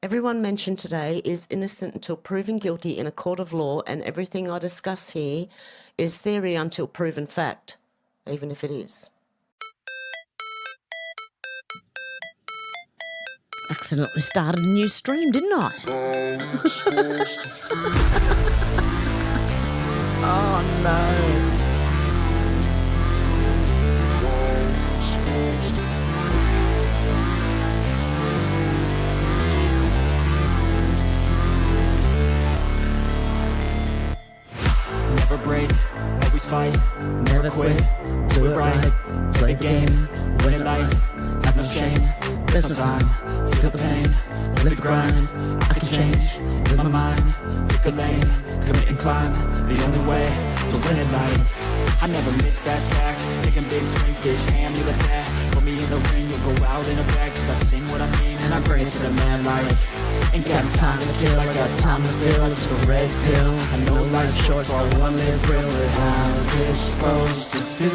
Everyone mentioned today is innocent until proven guilty in a court of law, and everything I discuss here is theory until proven fact, even if it is. Accidentally started a new stream, didn't I? Oh no. Never break, always fight, never quit, do it right, play the game, win it life, have no shame, there's no time, feel the pain, live the grind, I can change, live my mind, pick a lane, commit and climb, the only way to win it life. I never miss, that's fact, taking big swings, bitch, hand me the bat, put me in the ring, you'll go out in a bag, cause I sing what I mean and I bring it to the man like, ain't got time to kill, I got time to feel, I took a red pill, I know life's short so I wanna live real, but how's it supposed to feel?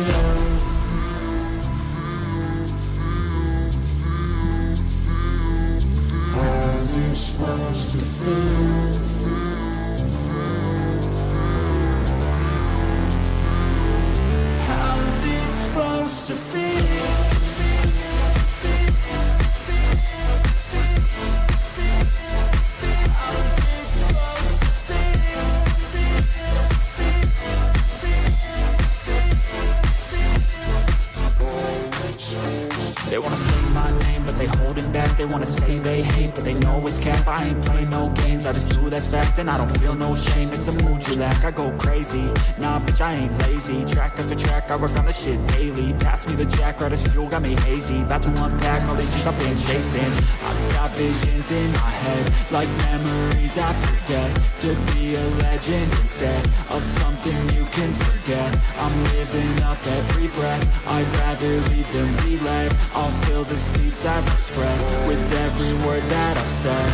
How's it supposed to feel? How's it supposed to feel? They wanna say my name, but they holding back. They wanna say they hate, but they know it's cap. I ain't play no games, I just do that's fact. And I don't feel no shame, it's a mood you lack. I go crazy, nah bitch I ain't lazy. Track after track, I work on the shit daily. Pass me the jack, right as fuel, got me hazy. About to unpack all these shit I've been chasing. I've got visions in my head, like memories after death. To be a legend instead of something you can forget. I'm living up every breath, I'd rather lead than be led. I'll fill the seats as I spread with every word that I've said.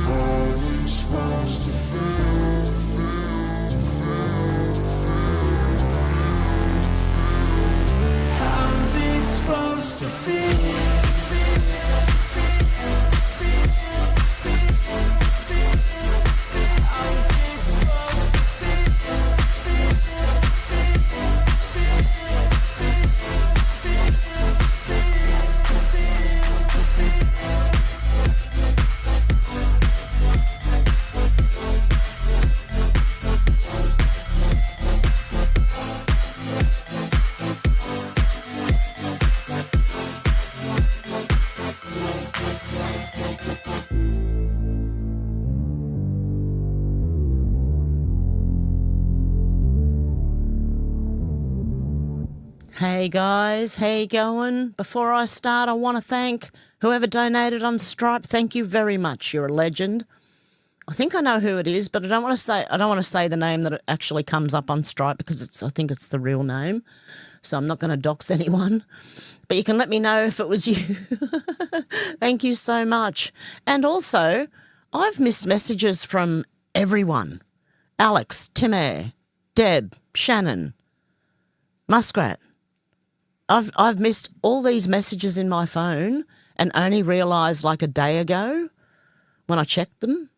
How's it supposed to feel? How's it supposed to feel? Hey guys, how you going? Before I start, I want to thank whoever donated on Stripe. Thank you very much. You're a legend. I think I know who it is, but I don't want to say the name that it actually comes up on Stripe because I think it's the real name. So I'm not going to dox anyone. But you can let me know if it was you. Thank you so much. And also, I've missed messages from everyone. Alex, Timmy, Deb, Shannon, Muskrat. I've missed all these messages in my phone and only realised like a day ago when I checked them.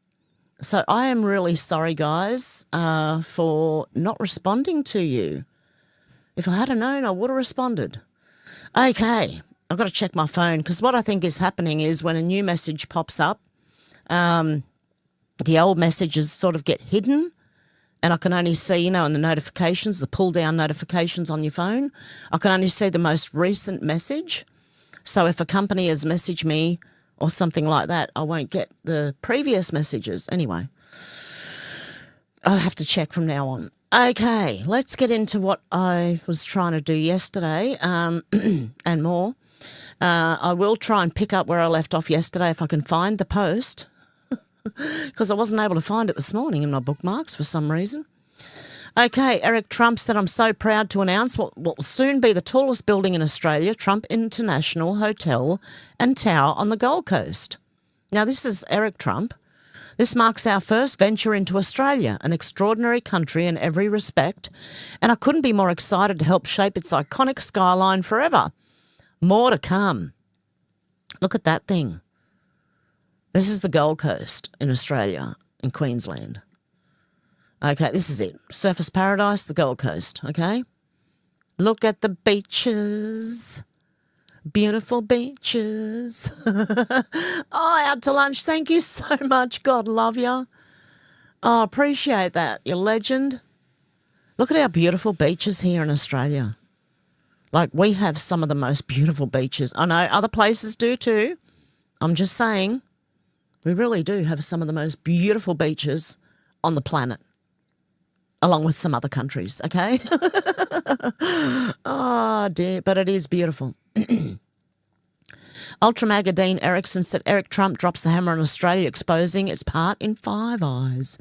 So I am really sorry, guys, for not responding to you. If I had known, I would have responded. Okay, I've got to check my phone because what I think is happening is when a new message pops up, the old messages sort of get hidden. And I can only see, in the notifications, the pull-down notifications on your phone, I can only see the most recent message. So if a company has messaged me or something like that, I won't get the previous messages. Anyway, I'll have to check from now on. Okay, let's get into what I was trying to do yesterday and more. I will try and pick up where I left off yesterday if I can find the post. Because I wasn't able to find it this morning in my bookmarks for some reason. Okay, Eric Trump said, I'm so proud to announce what will soon be the tallest building in Australia, Trump International Hotel and Tower on the Gold Coast. Now, this is Eric Trump, This marks our first venture into Australia, an extraordinary country in every respect, and I couldn't be more excited to help shape its iconic skyline forever. More to come. Look at that thing. This is the Gold Coast in Australia, in Queensland. Okay, this is it. Surfers Paradise, the Gold Coast, okay? Look at the beaches. Beautiful beaches. Oh, out to lunch. Thank you so much. God love you. Oh, appreciate that. You're a legend. Look at our beautiful beaches here in Australia. Like, we have some of the most beautiful beaches. I know other places do too. I'm just saying, we really do have some of the most beautiful beaches on the planet, along with some other countries, okay? Oh, dear, but it is beautiful. Ultramaga Dean Erickson said Eric Trump drops the hammer on Australia, exposing its part in Five Eyes.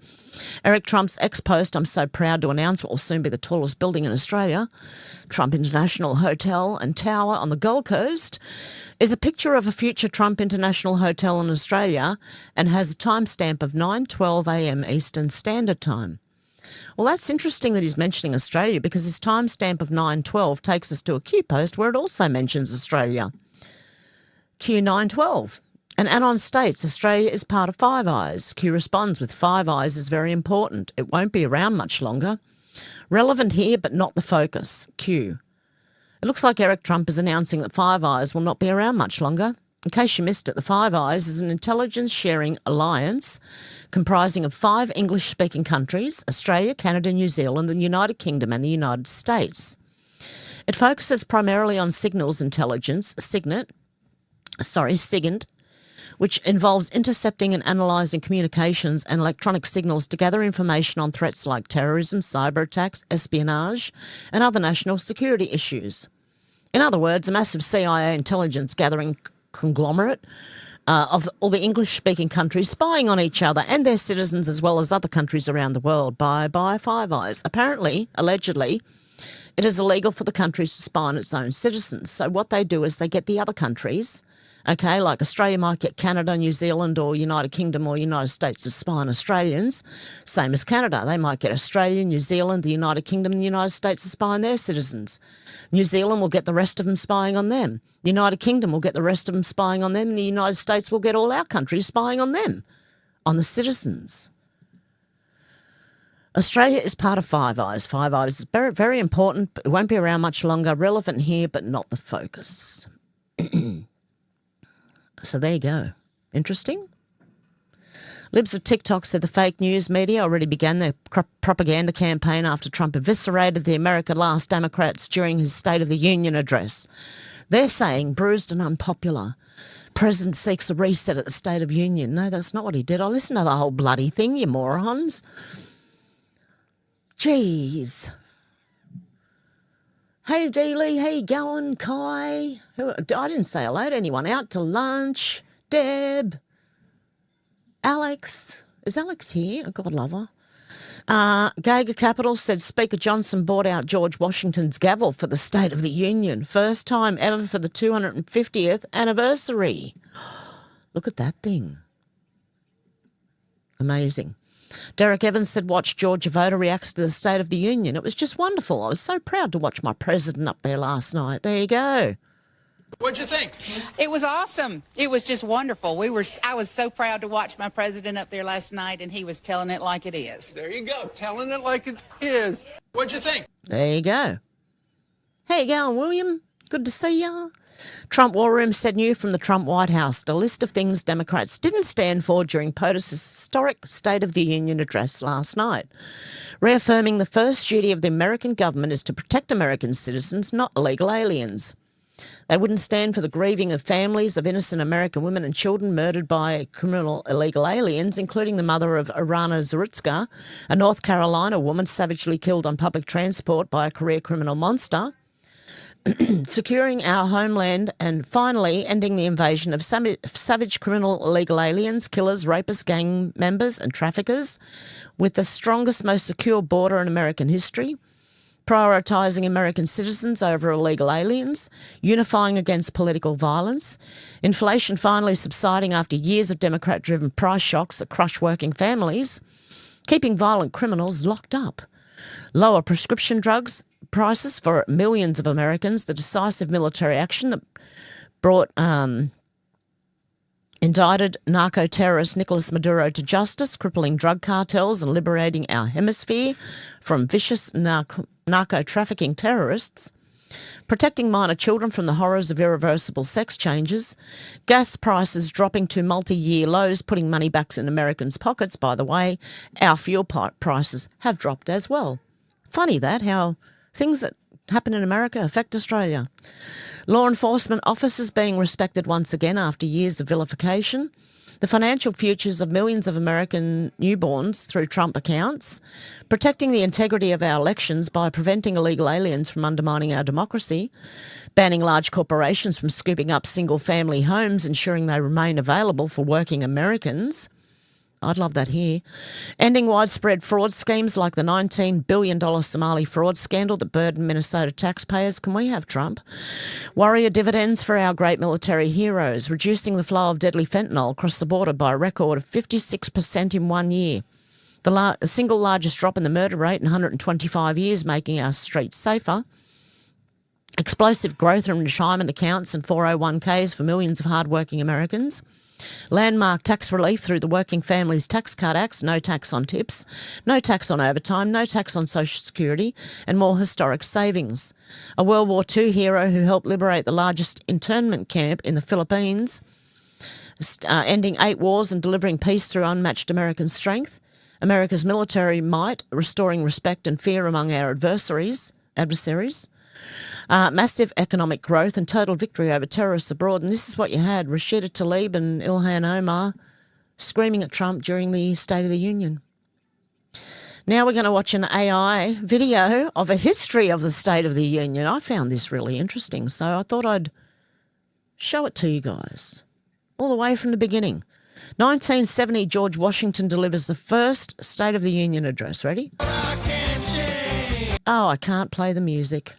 Eric Trump's ex-post, I'm so proud to announce what will soon be the tallest building in Australia, Trump International Hotel and Tower on the Gold Coast, is a picture of a future Trump International Hotel in Australia and has a timestamp of 9:12 a.m. Eastern Standard Time. Well, that's interesting that he's mentioning Australia, because his timestamp of 9:12 takes us to a Q post where it also mentions Australia. Q 9:12. And Anon states Australia is part of Five Eyes. Q responds with Five Eyes is very important. It won't be around much longer. Relevant here, but not the focus. Q. It looks like Eric Trump is announcing that Five Eyes will not be around much longer. In case you missed it, the Five Eyes is an intelligence sharing alliance comprising of 5 English-speaking countries, Australia, Canada, New Zealand, the United Kingdom and the United States. It focuses primarily on signals intelligence, SIGINT, which involves intercepting and analysing communications and electronic signals to gather information on threats like terrorism, cyber attacks, espionage and other national security issues. In other words, a massive CIA intelligence gathering conglomerate of all the English-speaking countries spying on each other and their citizens as well as other countries around the world by Five Eyes. Apparently, allegedly, it is illegal for the countries to spy on its own citizens. So what they do is they get the other countries, okay, like Australia might get Canada, New Zealand or United Kingdom or United States to spy on Australians, same as Canada. They might get Australia, New Zealand, the United Kingdom and the United States to spy on their citizens. New Zealand will get the rest of them spying on them. The United Kingdom will get the rest of them spying on them, and the United States will get all our countries spying on them, on the citizens. Australia is part of Five Eyes. Five Eyes is very, very important, but it won't be around much longer. Relevant here, but not the focus. So there you go. Interesting. Libs of TikTok said the fake news media already began their propaganda campaign after Trump eviscerated the America Last Democrats during his State of the Union address. They're saying, bruised and unpopular, President seeks a reset at the State of Union. No, that's not what he did. I listened to the whole bloody thing, you morons. Jeez. Hey, Dealey, how you going? Kai? I didn't say hello to anyone. Out to lunch. Deb. Alex. Is Alex here? Oh, God love her. Gaga Capital said Speaker Johnson bought out George Washington's gavel for the State of the Union. First time ever for the 250th anniversary. Look at that thing. Amazing. Derek Evans said, watch Georgia voter reacts to the State of the Union. It was just wonderful. I was so proud to watch my president up there last night. There you go. What'd you think? It was awesome. It was just wonderful. I was so proud to watch my president up there last night, and he was telling it like it is. There you go, telling it like it is. What'd you think? There you go. How you going, William? Good to see ya. Trump War Room said new from the Trump White House, a list of things Democrats didn't stand for during POTUS's historic State of the Union address last night, reaffirming the first duty of the American government is to protect American citizens, not illegal aliens. They wouldn't stand for the grieving of families of innocent American women and children murdered by criminal illegal aliens, including the mother of Irana Zarutska, a North Carolina woman savagely killed on public transport by a career criminal monster. Securing our homeland, and finally ending the invasion of savage criminal illegal aliens, killers, rapists, gang members and traffickers with the strongest, most secure border in American history. prioritising American citizens over illegal aliens, unifying against political violence, inflation finally subsiding after years of Democrat-driven price shocks that crush working families, keeping violent criminals locked up, lower prescription drugs prices for millions of Americans, the decisive military action that brought indicted narco-terrorist Nicolas Maduro to justice, crippling drug cartels and liberating our hemisphere from vicious narco-trafficking terrorists, protecting minor children from the horrors of irreversible sex changes, gas prices dropping to multi-year lows, putting money back in Americans' pockets. By the way, our fuel prices have dropped as well. Funny that, how things that happen in America affect Australia. Law enforcement officers being respected once again after years of vilification. The financial futures of millions of American newborns through Trump accounts. Protecting the integrity of our elections by preventing illegal aliens from undermining our democracy. Banning large corporations from scooping up single-family homes, ensuring they remain available for working Americans. I'd love that here. Ending widespread fraud schemes like the $19 billion Somali fraud scandal that burdened Minnesota taxpayers. Can we have Trump? Warrior dividends for our great military heroes. Reducing the flow of deadly fentanyl across the border by a record of 56% in 1 year. The single largest drop in the murder rate in 125 years, making our streets safer. Explosive growth in retirement accounts and 401ks for millions of hard-working Americans. Landmark tax relief through the Working Families Tax Cut Acts, no tax on tips, no tax on overtime, no tax on Social Security, and more historic savings. A World War II hero who helped liberate the largest internment camp in the Philippines, ending 8 wars and delivering peace through unmatched American strength. America's military might, restoring respect and fear among our adversaries. Massive economic growth and total victory over terrorists abroad. And this is what you had, Rashida Tlaib and Ilhan Omar screaming at Trump during the State of the Union. Now we're going to watch an AI video of a history of the State of the Union. I found this really interesting, so I thought I'd show it to you guys. All the way from the beginning. 1970, George Washington delivers the first State of the Union address. Ready? Oh, I can't play the music.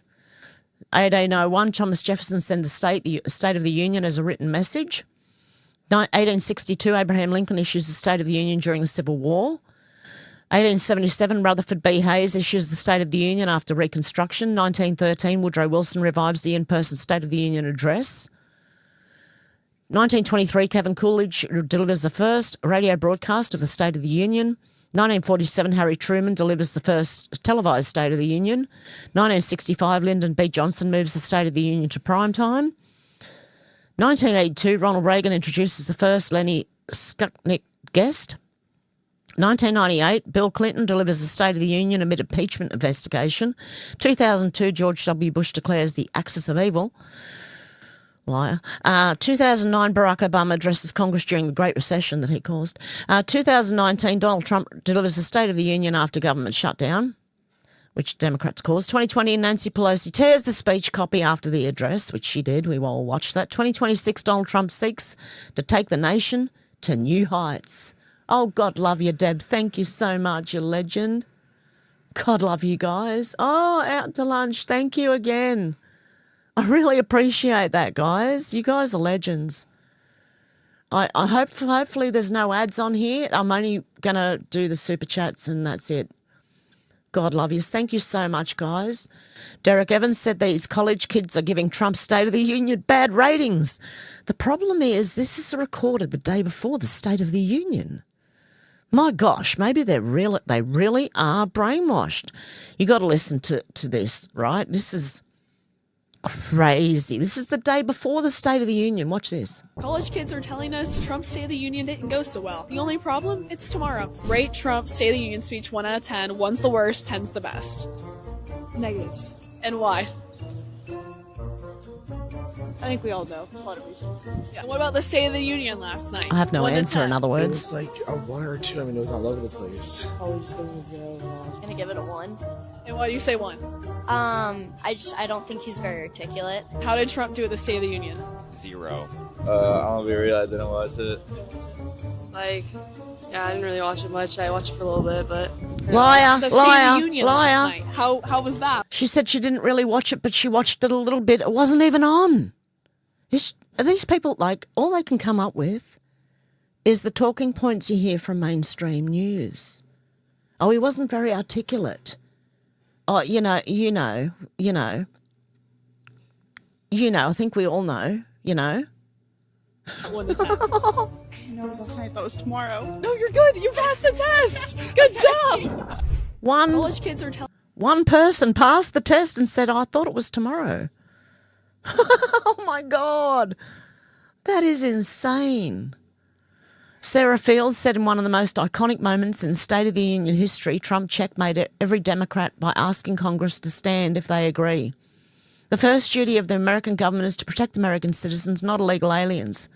1801, Thomas Jefferson sent the State of the Union as a written message. 1862, Abraham Lincoln issues the State of the Union during the Civil War. 1877, Rutherford B. Hayes issues the State of the Union after Reconstruction. 1913, Woodrow Wilson revives the in-person State of the Union address. 1923, Kevin Coolidge delivers the first radio broadcast of the State of the Union. 1947, Harry Truman delivers the first televised State of the Union. 1965, Lyndon B. Johnson moves the State of the Union to prime time. 1982, Ronald Reagan introduces the first Lenny Skutnik guest. 1998, Bill Clinton delivers the State of the Union amid impeachment investigation. 2002, George W. Bush declares the axis of evil. Liar. 2009, Barack Obama addresses Congress during the Great Recession that he caused. 2019, Donald Trump delivers the State of the Union after government shutdown, which Democrats caused. 2020, Nancy Pelosi tears the speech copy after the address, which she did. We all watched that. 2026, Donald Trump seeks to take the nation to new heights. Oh, God love you, Deb. Thank you so much, you legend. God love you guys. Oh, out to lunch. Thank you again. I really appreciate that, guys. You guys are legends. I hope, hopefully there's no ads on here. I'm only going to do the super chats and that's it. God love you. Thank you so much, guys. Derek Evans said these college kids are giving Trump's State of the Union bad ratings. The problem is this is recorded the day before the State of the Union. My gosh, maybe they really are brainwashed. You got to listen to this, right? This is crazy. This is the day before the State of the Union. Watch this. College kids are telling us Trump's State of the Union didn't go so well. The only problem? It's tomorrow. Rate Trump's State of the Union speech 1 out of 10. 1's the worst, 10's the best. Negatives. And why? I think we all know a lot of reasons. Yeah. What about the State of the Union last night? I have no 1 to answer, 10. in other It words. was like a 1 or 2. I mean, it was all over the place. Probably just giving a 0. Gonna give it a 1. And why do you say 1? I don't think he's very articulate. How did Trump do at the State of the Union? 0. I'll be real, I didn't watch it. Like, yeah, I didn't really watch it much. I watched it for a little bit, but Liar, The State of liar, the Union last liar. night. How was that? She said she didn't really watch it, but she watched it a little bit. It wasn't even on. Are these people, like, all they can come up with is the talking points you hear from mainstream news. Oh, he wasn't very articulate. Oh, I think we all know, 1 to 10. I know it was last night. I thought it was tomorrow. No, you're good. You passed the test. Good job. College kids are telling. One person passed the test and said, I thought it was tomorrow. Oh, my God. That is insane. Sarah Fields said in one of the most iconic moments in State of the Union history, Trump checkmated every Democrat by asking Congress to stand if they agree. The first duty of the American government is to protect American citizens, not illegal aliens.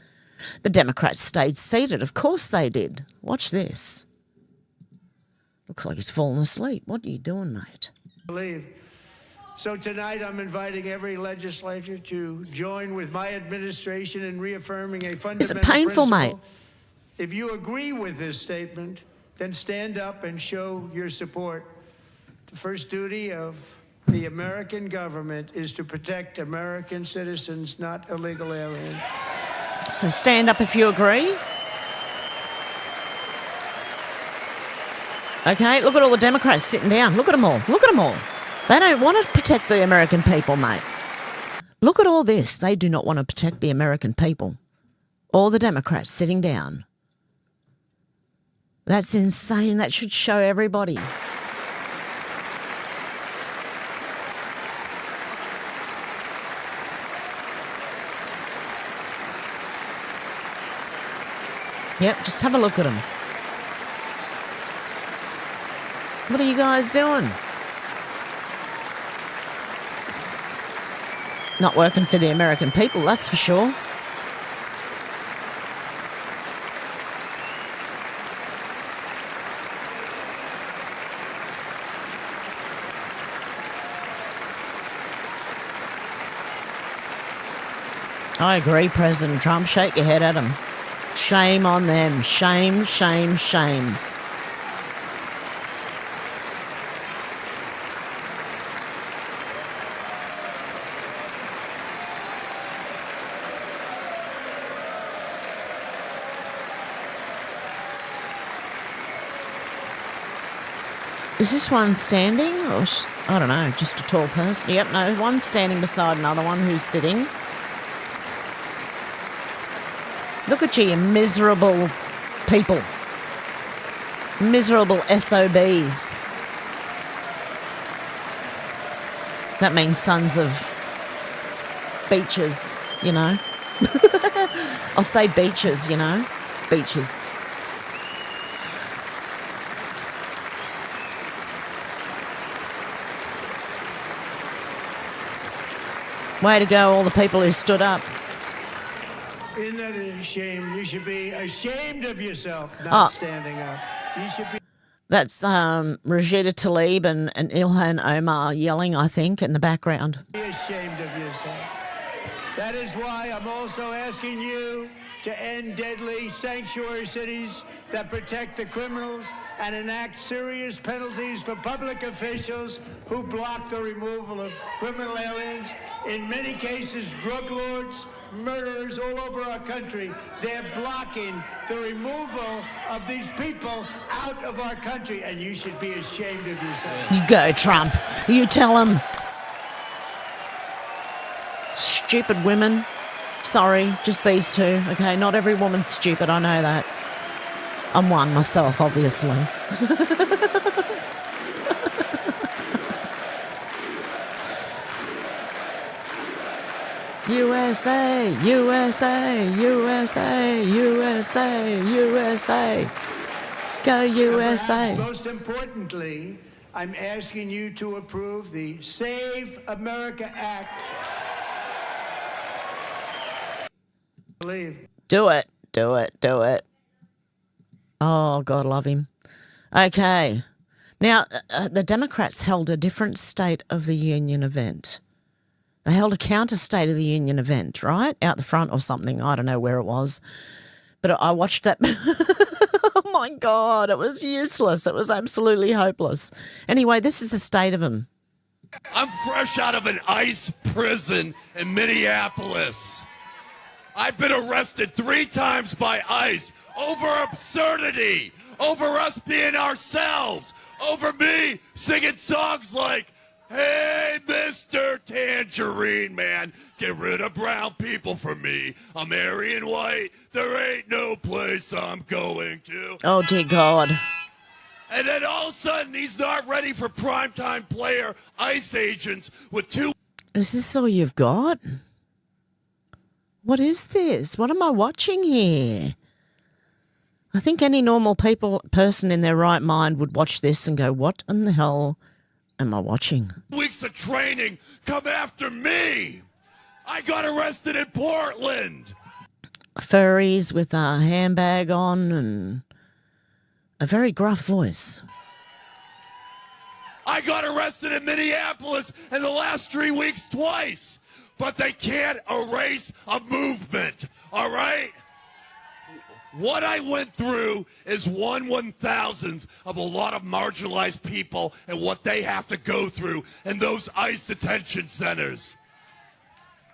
The Democrats stayed seated. Of course they did. Watch this. Looks like he's fallen asleep. What are you doing, mate? So tonight I'm inviting every legislature to join with my administration in reaffirming a fundamental Is it painful, principle. mate? If you agree with this statement, then stand up and show your support. The first duty of the American government is to protect American citizens, not illegal aliens. So stand up if you agree. Okay, look at all the Democrats sitting down. Look at them all. Look at them all. They don't want to protect the American people, mate. Look at all this. They do not want to protect the American people. All the Democrats sitting down. That's insane. That should show everybody. Yep, just have a look at them. What are you guys doing? Not working for the American people, that's for sure. I agree, President Trump. Shake your head at him. Shame on them. Shame, shame, shame. Is this one standing or, I don't know, just a tall person? Yep, no, one's standing beside another one who's sitting. Look at you miserable people. Miserable SOBs. That means sons of beaches, you know. I'll say beaches, you know. Beaches. Way to go, all the people who stood up. Isn't that a shame? You should be ashamed of yourself not standing up. You should be. That's Rashida Tlaib and Ilhan Omar yelling, I think, in the background. Be ashamed of yourself. That is why I'm also asking you to end deadly sanctuary cities that protect the criminals and enact serious penalties for public officials who block the removal of criminal aliens. In many cases, drug lords, murderers all over our country, they're blocking the removal of these people out of our country, and you should be ashamed of yourself. You go, Trump. You tell him. Stupid women. Sorry, just these two. Okay, not every woman's stupid, I know that. I'm one myself, obviously. USA, USA, USA, USA, USA. Go USA. Most importantly, I'm asking you to approve the Save America Act. Do it, do it, do it. Oh, God love him. Okay. Now, the Democrats held a different State of the Union event. They held a counter State of the Union event, right? Out the front or something. I don't know where it was. But I watched that. Oh, my God, it was useless. It was absolutely hopeless. Anyway, this is the state of him. I'm fresh out of an ICE prison in Minneapolis. I've been arrested 3 times by ICE over absurdity, over us being ourselves, over me singing songs like, hey, Mr. Tangerine Man, get rid of brown people for me. I'm Aryan white. There ain't no place I'm going to. Oh, dear God. And then all of a sudden, he's not ready for primetime player ICE agents with 2... Is this all you've got? What is this? What am I watching here? I think any normal person in their right mind would watch this and go, what in the hell am I watching? weeks of training come after me. I got arrested in Portland. Furries with a handbag on and a very gruff voice. I got arrested in Minneapolis in the last 3 weeks twice. But they can't erase a movement, all right? What I went through is 1/1000th of a lot of marginalized people and what they have to go through in those ICE detention centers.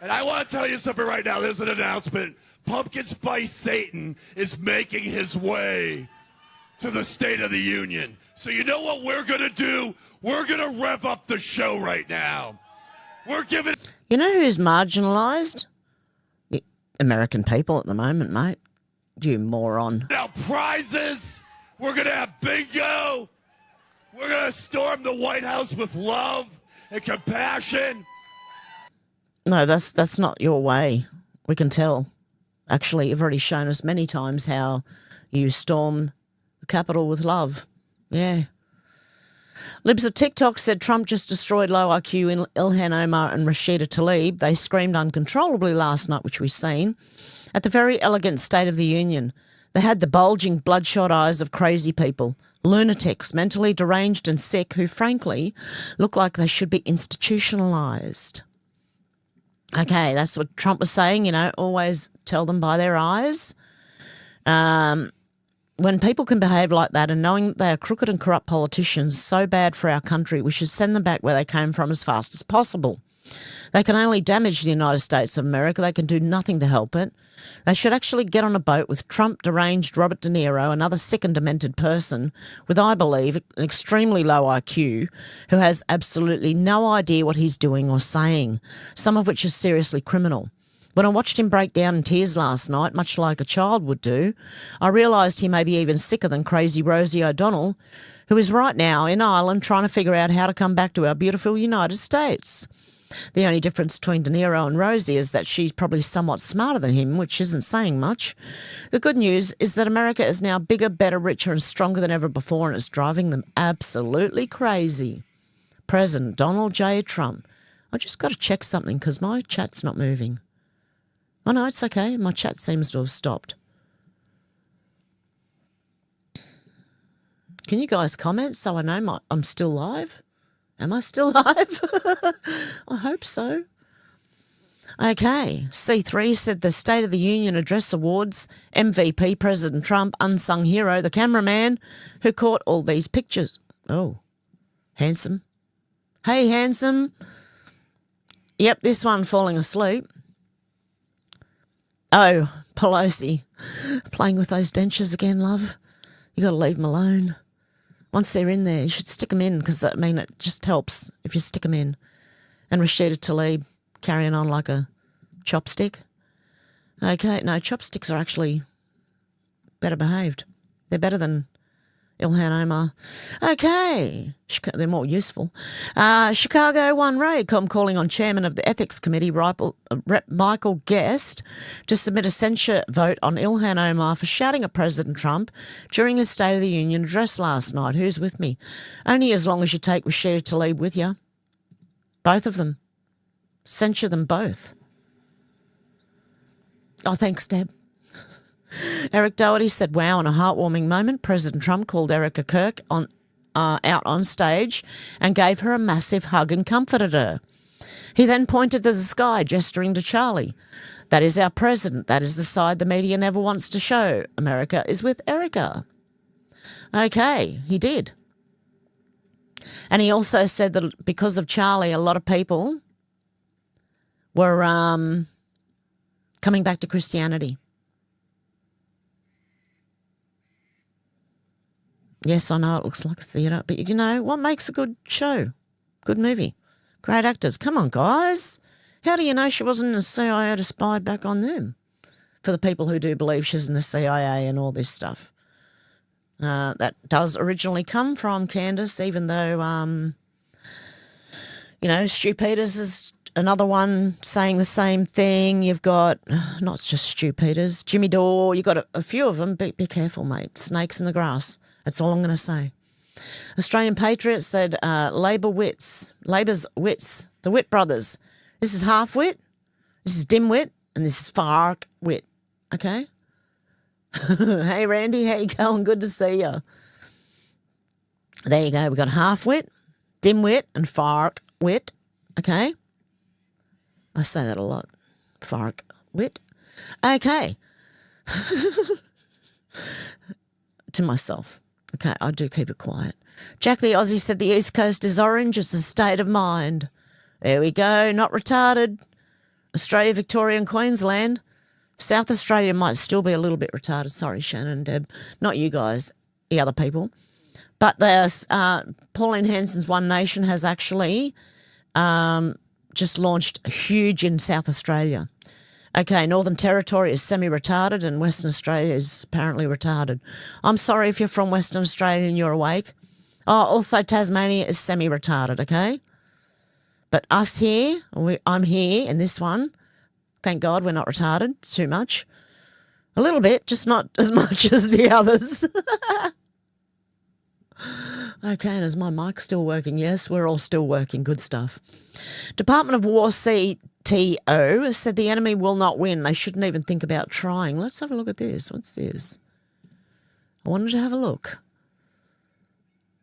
And I want to tell you something right now. There's an announcement. Pumpkin Spice Satan is making his way to the State of the Union. So you know what we're going to do? We're going to rev up the show right now. We're giving... You know who's marginalised? The American people at the moment, mate. You moron. Now prizes. We're going to have bingo. We're going to storm the White House with love and compassion. No, that's not your way. We can tell. Actually, you've already shown us many times how you storm the Capitol with love. Yeah. Libs of TikTok said Trump just destroyed low IQ in Ilhan Omar and Rashida Tlaib. They screamed uncontrollably last night, which we've seen, at the very elegant State of the Union. They had the bulging, bloodshot eyes of crazy people, lunatics, mentally deranged and sick, who, frankly, look like they should be institutionalised. Okay, that's what Trump was saying, you know, always tell them by their eyes. When people can behave like that and knowing that they are crooked and corrupt politicians, so bad for our country, we should send them back where they came from as fast as possible. They can only damage the United States of America. They can do nothing to help it. They should actually get on a boat with Trump, deranged Robert De Niro, another sick and demented person with, I believe, an extremely low IQ, who has absolutely no idea what he's doing or saying, some of which is seriously criminal. When I watched him break down in tears last night, much like a child would do, I realised he may be even sicker than crazy Rosie O'Donnell, who is right now in Ireland trying to figure out how to come back to our beautiful United States. The only difference between De Niro and Rosie is that she's probably somewhat smarter than him, which isn't saying much. The good news is that America is now bigger, better, richer and stronger than ever before, and it's driving them absolutely crazy. President Donald J. Trump. I just got to check something because my chat's not moving. Oh, no, it's okay. My chat seems to have stopped. Can you guys comment so I know I'm still live? Am I still live? I hope so. Okay. C3 said the State of the Union Address Awards, MVP President Trump, unsung hero, the cameraman who caught all these pictures. Oh, handsome. Hey, handsome. Yep, this one falling asleep. Oh, Pelosi, playing with those dentures again, love. You got to leave them alone. Once they're in there, you should stick them in because, I mean, it just helps if you stick them in. And Rashida Tlaib carrying on like a chopstick. Okay, no, chopsticks are actually better behaved. They're better than Ilhan Omar. Okay, they're more useful. Chicago One Raycom calling on Chairman of the Ethics Committee, Rep. Michael Guest, to submit a censure vote on Ilhan Omar for shouting at President Trump during his State of the Union address last night. Who's with me? Only as long as you take Rashida Tlaib with you. Both of them. Censure them both. Oh, thanks, Deb. Eric Doherty said, wow, in a heartwarming moment, President Trump called Erica Kirk out on stage and gave her a massive hug and comforted her. He then pointed to the sky, gesturing to Charlie. That is our president. That is the side the media never wants to show. America is with Erica. Okay, he did. And he also said that because of Charlie, a lot of people were coming back to Christianity. Yes, I know it looks like a theatre, but you know, what makes a good show? Good movie. Great actors. Come on, guys. How do you know she wasn't in the CIA to spy back on them? For the people who do believe she's in the CIA and all this stuff. That does originally come from Candace, even though, you know, Stu Peters is another one saying the same thing. You've got, not just Stu Peters, Jimmy Dore, you've got a few of them. Be careful, mate. Snakes in the grass. That's all I'm going to say. Australian Patriot said Labor's wits, the Wit brothers. This is half-wit, this is dim-wit, and this is far-wit, okay? Hey, Randy, how you going? Good to see you. There you go. We've got half-wit, dim-wit, and far-wit, okay? I say that a lot. Far-wit. Okay. To myself. Okay, I do keep it quiet. Jack the Aussie said the East Coast is orange. It's a state of mind. There we go. Not retarded. Australia, Victoria and Queensland. South Australia might still be a little bit retarded. Sorry, Shannon and Deb. Not you guys, the other people. But there's Pauline Hanson's One Nation has actually just launched huge in South Australia. Okay, Northern Territory is semi-retarded and Western Australia is apparently retarded. I'm sorry if you're from Western Australia and you're awake. Oh, also Tasmania is semi-retarded, okay? But us here, I'm here in this one. Thank God we're not retarded too much. A little bit, just not as much as the others. Okay, and is my mic still working? Yes, we're all still working. Good stuff. Department of War CTO said the enemy will not win. They shouldn't even think about trying. Let's have a look at this. What's this? I wanted to have a look.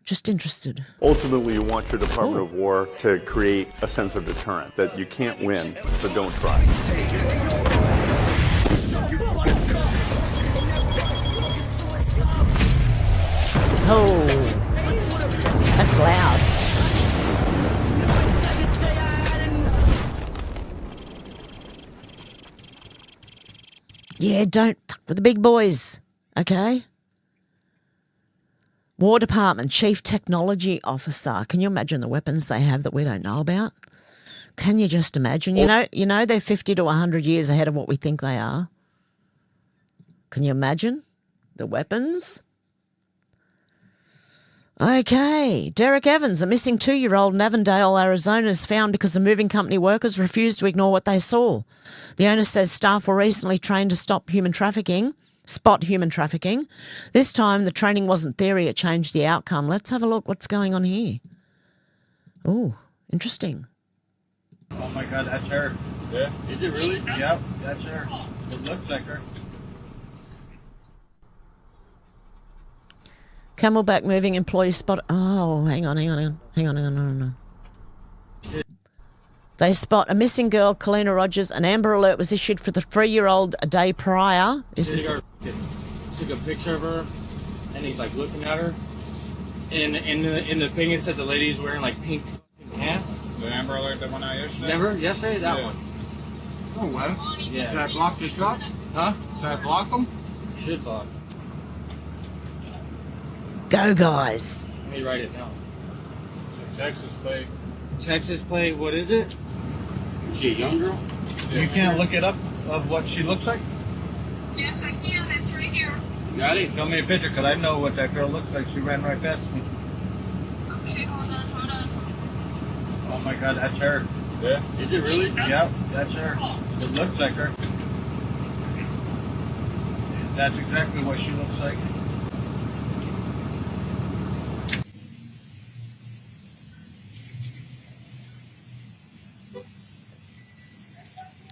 Just interested. Ultimately, you want your Department of War to create a sense of deterrent, that you can't win, so don't try. Oh, that's loud. Yeah, don't fuck with the big boys, okay? War Department Chief Technology Officer. Can you imagine the weapons they have that we don't know about? Can you just imagine? You know they're 50 to 100 years ahead of what we think they are. Can you imagine the weapons? Okay, Derek Evans, a missing 2-year-old in Avondale, Arizona, is found because the moving company workers refused to ignore what they saw. The owner says staff were recently trained to spot human trafficking. This time the training wasn't theory, it changed the outcome. Let's have a look what's going on here. Oh, interesting. Oh my God, that's her. Yeah? Is it really? Yep, that's her. It looks like her. Camelback moving employee spot. Oh, hang on. They spot a missing girl, Kalina Rogers. An Amber Alert was issued for the 3-year-old a day prior. Took a picture of her, and he's like looking at her. And in the thing it said the lady's wearing like pink pants. The Amber Alert, the one I yesterday? Never? Yesterday? That one. Oh, what? Yeah. Should I block the truck? Huh? Should I block them? Should block. Go, guys. Let me write it down. Texas plate. Texas plate, what is it? Is she a young girl? You can't look it up of what she looks like? Yes, I can. It's right here. Got it? Show me a picture, because I know what that girl looks like. She ran right past me. Okay, hold on. Oh my God, that's her. Yeah? Is it really? Yep, that's her. It looks like her. That's exactly what she looks like.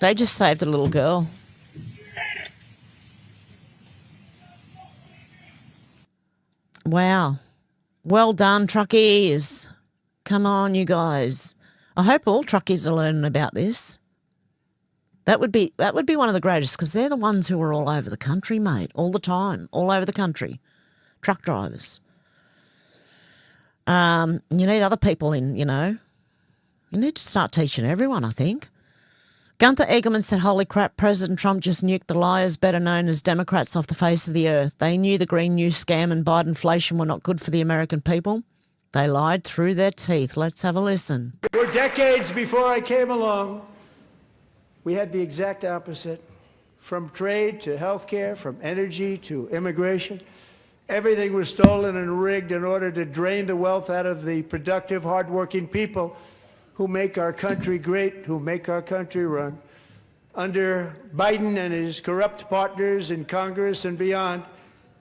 They just saved a little girl. Wow. Well done, truckies. Come on, you guys. I hope all truckies are learning about this. That would be one of the greatest, because they're the ones who are all over the country, mate, all the time, all over the country, truck drivers. You need other people in, you know. You need to start teaching everyone, I think. Gunther Eagleman said, holy crap, President Trump just nuked the liars better known as Democrats off the face of the earth. They knew the Green New scam and Bidenflation were not good for the American people. They lied through their teeth. Let's have a listen. For decades before I came along, we had the exact opposite. From trade to healthcare, from energy to immigration, everything was stolen and rigged in order to drain the wealth out of the productive, hardworking people who make our country great, who make our country run. Under Biden and his corrupt partners in Congress and beyond,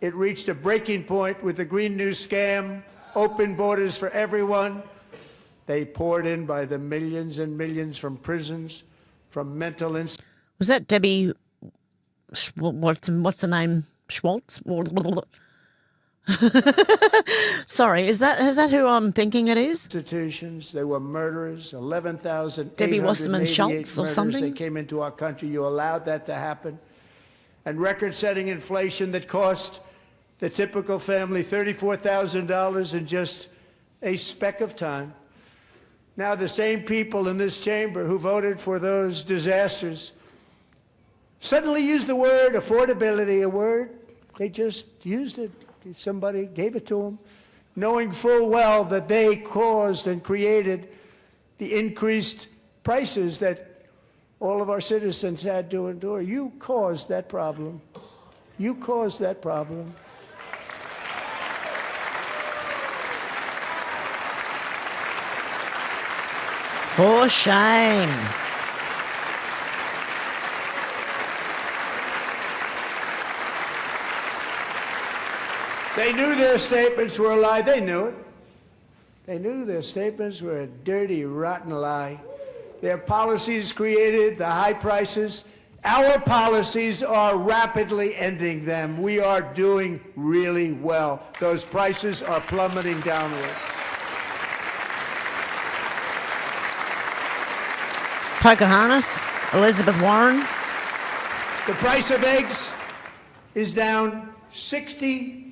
it reached a breaking point with the Green New scam, open borders for everyone. They poured in by the millions and millions from prisons, from mental institutions. Was that Debbie, what's the name, Schwartz? Sorry, is that who I'm thinking it is? Institutions, they were murderers, 11,000 Debbie Wasserman Schultz or something? They came into our country. You allowed that to happen. And record-setting inflation that cost the typical family $34,000 in just a speck of time. Now the same people in this chamber who voted for those disasters suddenly used the word affordability, a word, they just used it. Somebody gave it to them, knowing full well that they caused and created the increased prices that all of our citizens had to endure. You caused that problem. You caused that problem. For shame. They knew their statements were a lie. They knew it. They knew their statements were a dirty, rotten lie. Their policies created the high prices. Our policies are rapidly ending them. We are doing really well. Those prices are plummeting downward. Pocahontas, Elizabeth Warren. The price of eggs is down 60%.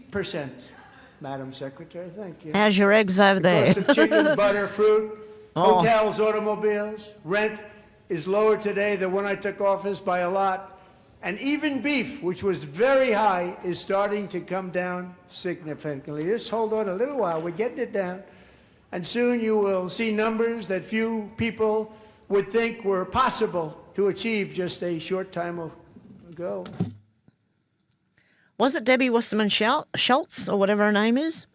Madam Secretary, thank you. How's your eggs over there? The cost of chicken, butter, fruit, hotels, automobiles, rent is lower today than when I took office by a lot. And even beef, which was very high, is starting to come down significantly. Just hold on a little while. We're getting it down. And soon you will see numbers that few people would think were possible to achieve just a short time ago. Was it Debbie Wasserman Schultz or whatever her name is?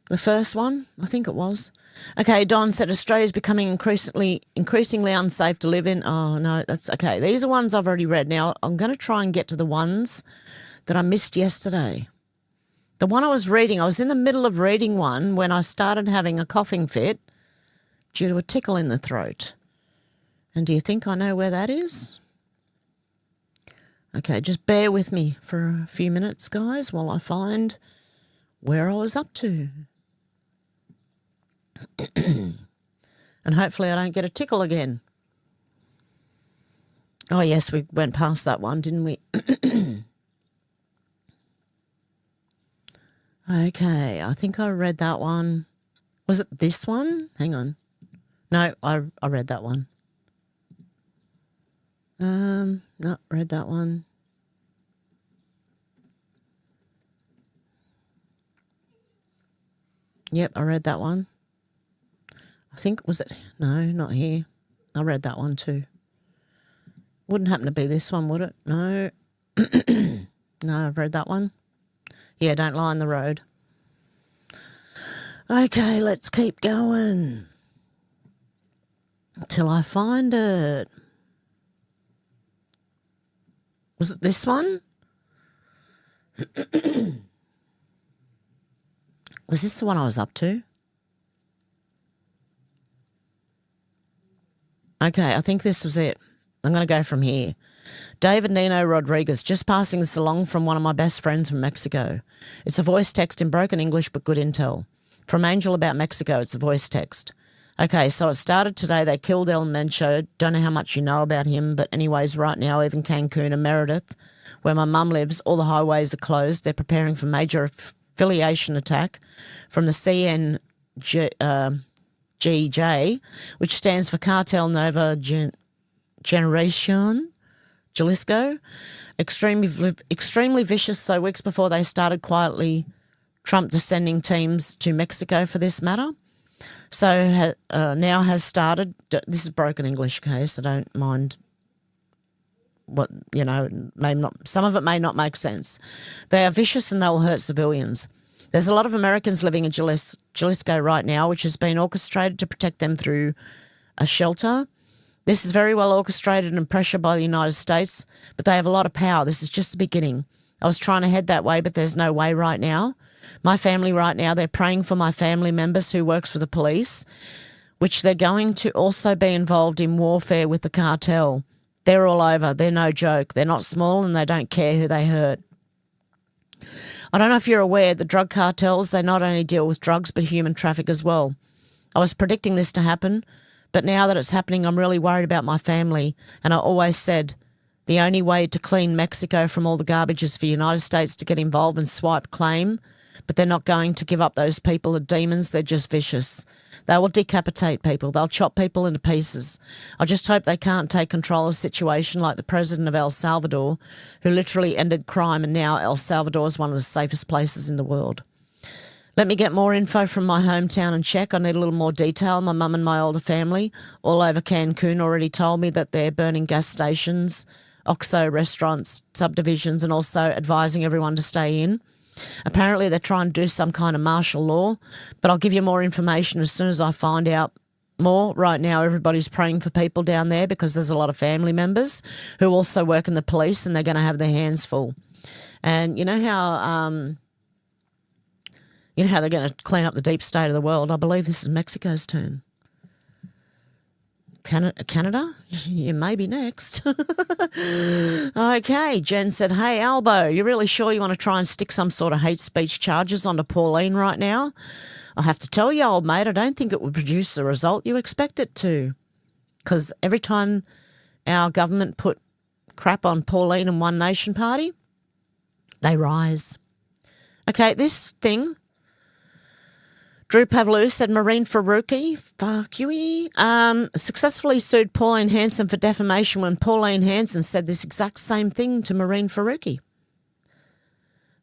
The first one? I think it was. Okay, Don said Australia's becoming increasingly unsafe to live in. Oh, no, that's okay. These are ones I've already read. Now, I'm going to try and get to the ones that I missed yesterday. The one I was reading, I was in the middle of reading one when I started having a coughing fit due to a tickle in the throat. And do you think I know where that is? Okay, just bear with me for a few minutes, guys, while I find where I was up to. And hopefully I don't get a tickle again. Oh, yes, we went past that one, didn't we? Okay, I think I read that one. Was it this one? Hang on. No, I read that one. No, read that one. Yep, I read that one. I think, was it? No, not here. I read that one too. Wouldn't happen to be this one, would it? No. No, I've read that one. Yeah, don't lie on the road. Okay, let's keep going until I find it. Was it this one? Was this the one I was up to? Okay, I think this was it. I'm going to go from here. David Nino Rodriguez, just passing this along from one of my best friends from Mexico. It's a voice text in broken English but good intel. From Angel about Mexico, it's a voice text. Okay, so it started today. They killed El Mencho. Don't know how much you know about him, but anyways, right now, even Cancun and Meredith, where my mum lives, all the highways are closed. They're preparing for major affiliation attack from the CNGJ, which stands for Cartel Nova Generation Jalisco. Extremely vicious. So weeks before they started quietly, Trump is sending teams to Mexico for this matter. So now has started. This is broken English, okay, so don't mind what, you know, some of it may not make sense. They are vicious and they will hurt civilians. There's a lot of Americans living in Jalisco right now, which has been orchestrated to protect them through a shelter. This is very well orchestrated and pressured by the United States, but they have a lot of power. This is just the beginning. I was trying to head that way, but there's no way right now. My family right now, they're praying for my family members who works for the police, which they're going to also be involved in warfare with the cartel. They're all over. They're no joke. They're not small and they don't care who they hurt. I don't know if you're aware, the drug cartels, they not only deal with drugs but human traffic as well. I was predicting this to happen, but now that it's happening, I'm really worried about my family. And I always said the only way to clean Mexico from all the garbage is for the United States to get involved and swipe claim, but they're not going to give up those people. The demons, they're just vicious. They will decapitate people. They'll chop people into pieces. I just hope they can't take control of the situation like the president of El Salvador, who literally ended crime, and now El Salvador is one of the safest places in the world. Let me get more info from my hometown and check. I need a little more detail. My mum and my older family all over Cancun already told me that they're burning gas stations, OXXO restaurants, subdivisions, and also advising everyone to stay in. Apparently they're trying to do some kind of martial law, but I'll give you more information as soon as I find out more. Right now everybody's praying for people down there because there's a lot of family members who also work in the police and they're going to have their hands full. And you know how they're going to clean up the deep state of the world? I believe this is Mexico's turn. Canada? You may be next. Okay, Jen said, hey, Albo, you really sure you want to try and stick some sort of hate speech charges onto Pauline right now? I have to tell you, old mate, I don't think it would produce the result you expect it to. Because every time our government put crap on Pauline and One Nation Party, they rise. Okay, this thing... Drew Pavlou said Maureen Faruqi, successfully sued Pauline Hanson for defamation when Pauline Hanson said this exact same thing to Maureen Faruqi.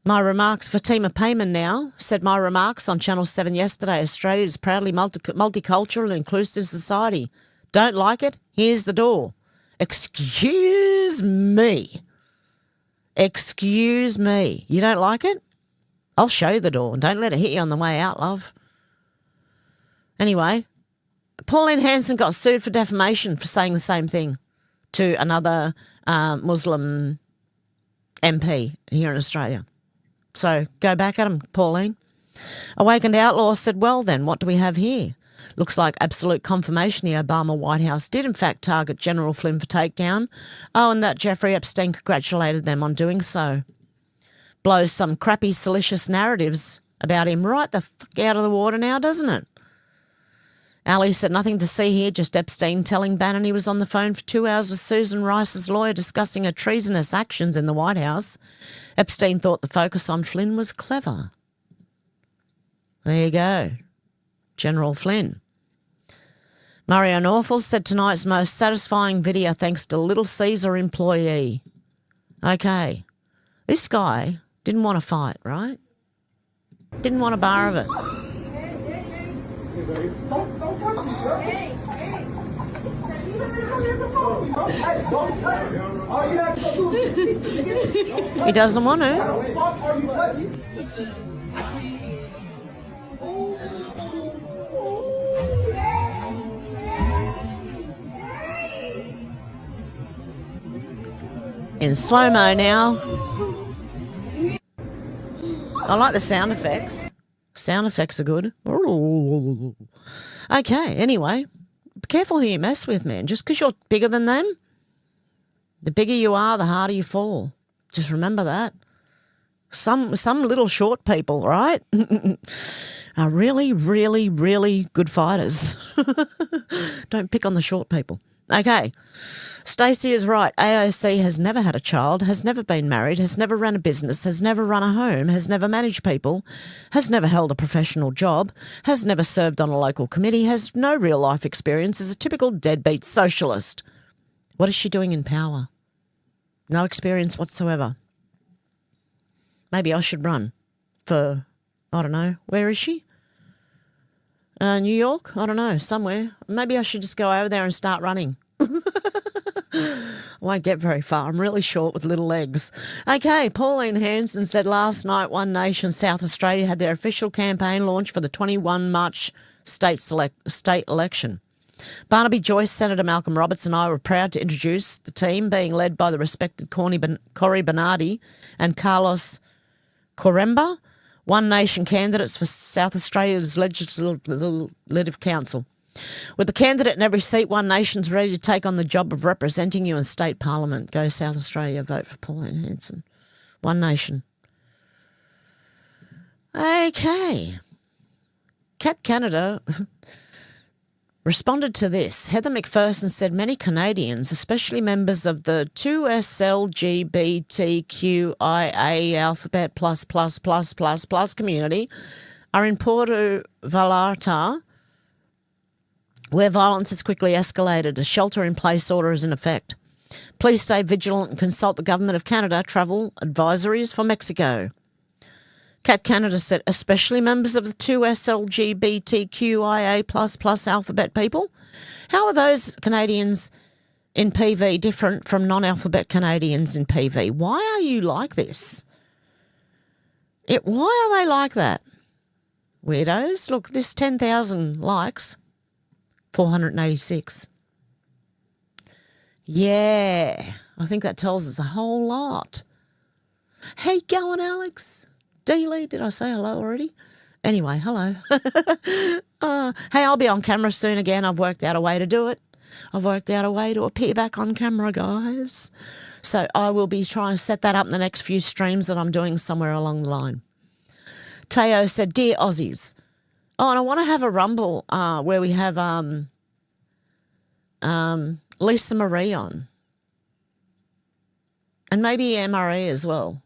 My remarks, Fatima Payman now, said my remarks on Channel 7 yesterday, Australia is proudly multicultural and inclusive society. Don't like it? Here's the door. Excuse me. Excuse me. You don't like it? I'll show you the door. Don't let it hit you on the way out, love. Anyway, Pauline Hanson got sued for defamation for saying the same thing to another Muslim MP here in Australia. So go back at him, Pauline. Awakened Outlaw said, well then, what do we have here? Looks like absolute confirmation the Obama White House did in fact target General Flynn for takedown. Oh, and that Jeffrey Epstein congratulated them on doing so. Blows some crappy, salacious narratives about him right the fuck out of the water now, doesn't it? Ali said, nothing to see here, just Epstein telling Bannon he was on the phone for 2 hours with Susan Rice's lawyer discussing her treasonous actions in the White House. Epstein thought the focus on Flynn was clever. There you go. General Flynn. Mario Norfolk said tonight's most satisfying video thanks to Little Caesar employee. Okay. This guy didn't want to fight, right? Didn't want a bar of it. He doesn't want to. In slow-mo now. I like the sound effects. Sound effects are good. Okay, anyway, be careful who you mess with, man. Just because you're bigger than them, the bigger you are, the harder you fall. Just remember that. Some little short people, right, are really, really, really good fighters. Don't pick on the short people. Okay. Stacey is right. AOC has never had a child, has never been married, has never run a business, has never run a home, has never managed people, has never held a professional job, has never served on a local committee, has no real life experience, is a typical deadbeat socialist. What is she doing in power? No experience whatsoever. Maybe I should run for, I don't know, where is she? New York? I don't know, somewhere. Maybe I should just go over there and start running. Won't get very far. I'm really short with little legs. Okay, Pauline Hanson said last night One Nation South Australia had their official campaign launch for the 21 March state election. Barnaby Joyce, Senator Malcolm Roberts and I were proud to introduce the team being led by the respected Cory Bernardi and Carlos Coremba, One Nation candidates for South Australia's Legislative Council. With the candidate in every seat, One Nation's ready to take on the job of representing you in state parliament. Go South Australia, vote for Pauline Hanson. One Nation. Okay. Cat Canada responded to this. Heather McPherson said many Canadians, especially members of the 2SLGBTQIA alphabet plus community, are in Puerto Vallarta, where violence has quickly escalated. A shelter-in-place order is in effect. Please stay vigilant and consult the Government of Canada travel advisories for Mexico. Cat Canada said, especially members of the 2SLGBTQIA++ alphabet people. How are those Canadians in PV different from non-alphabet Canadians in PV? Why are you like this? Why are they like that? Weirdos. Look, this 10,000 likes, 486. Yeah, I think that tells us a whole lot. Hey, going, Alex? Dealey, did I say hello already? Anyway, hello. Hey, I'll be on camera soon again. I've worked out a way to do it. I've worked out a way to appear back on camera, guys. So I will be trying to set that up in the next few streams that I'm doing somewhere along the line. Teo said, dear Aussies. Oh, and I want to have a rumble where we have Lisa Marie on. And maybe MRE as well.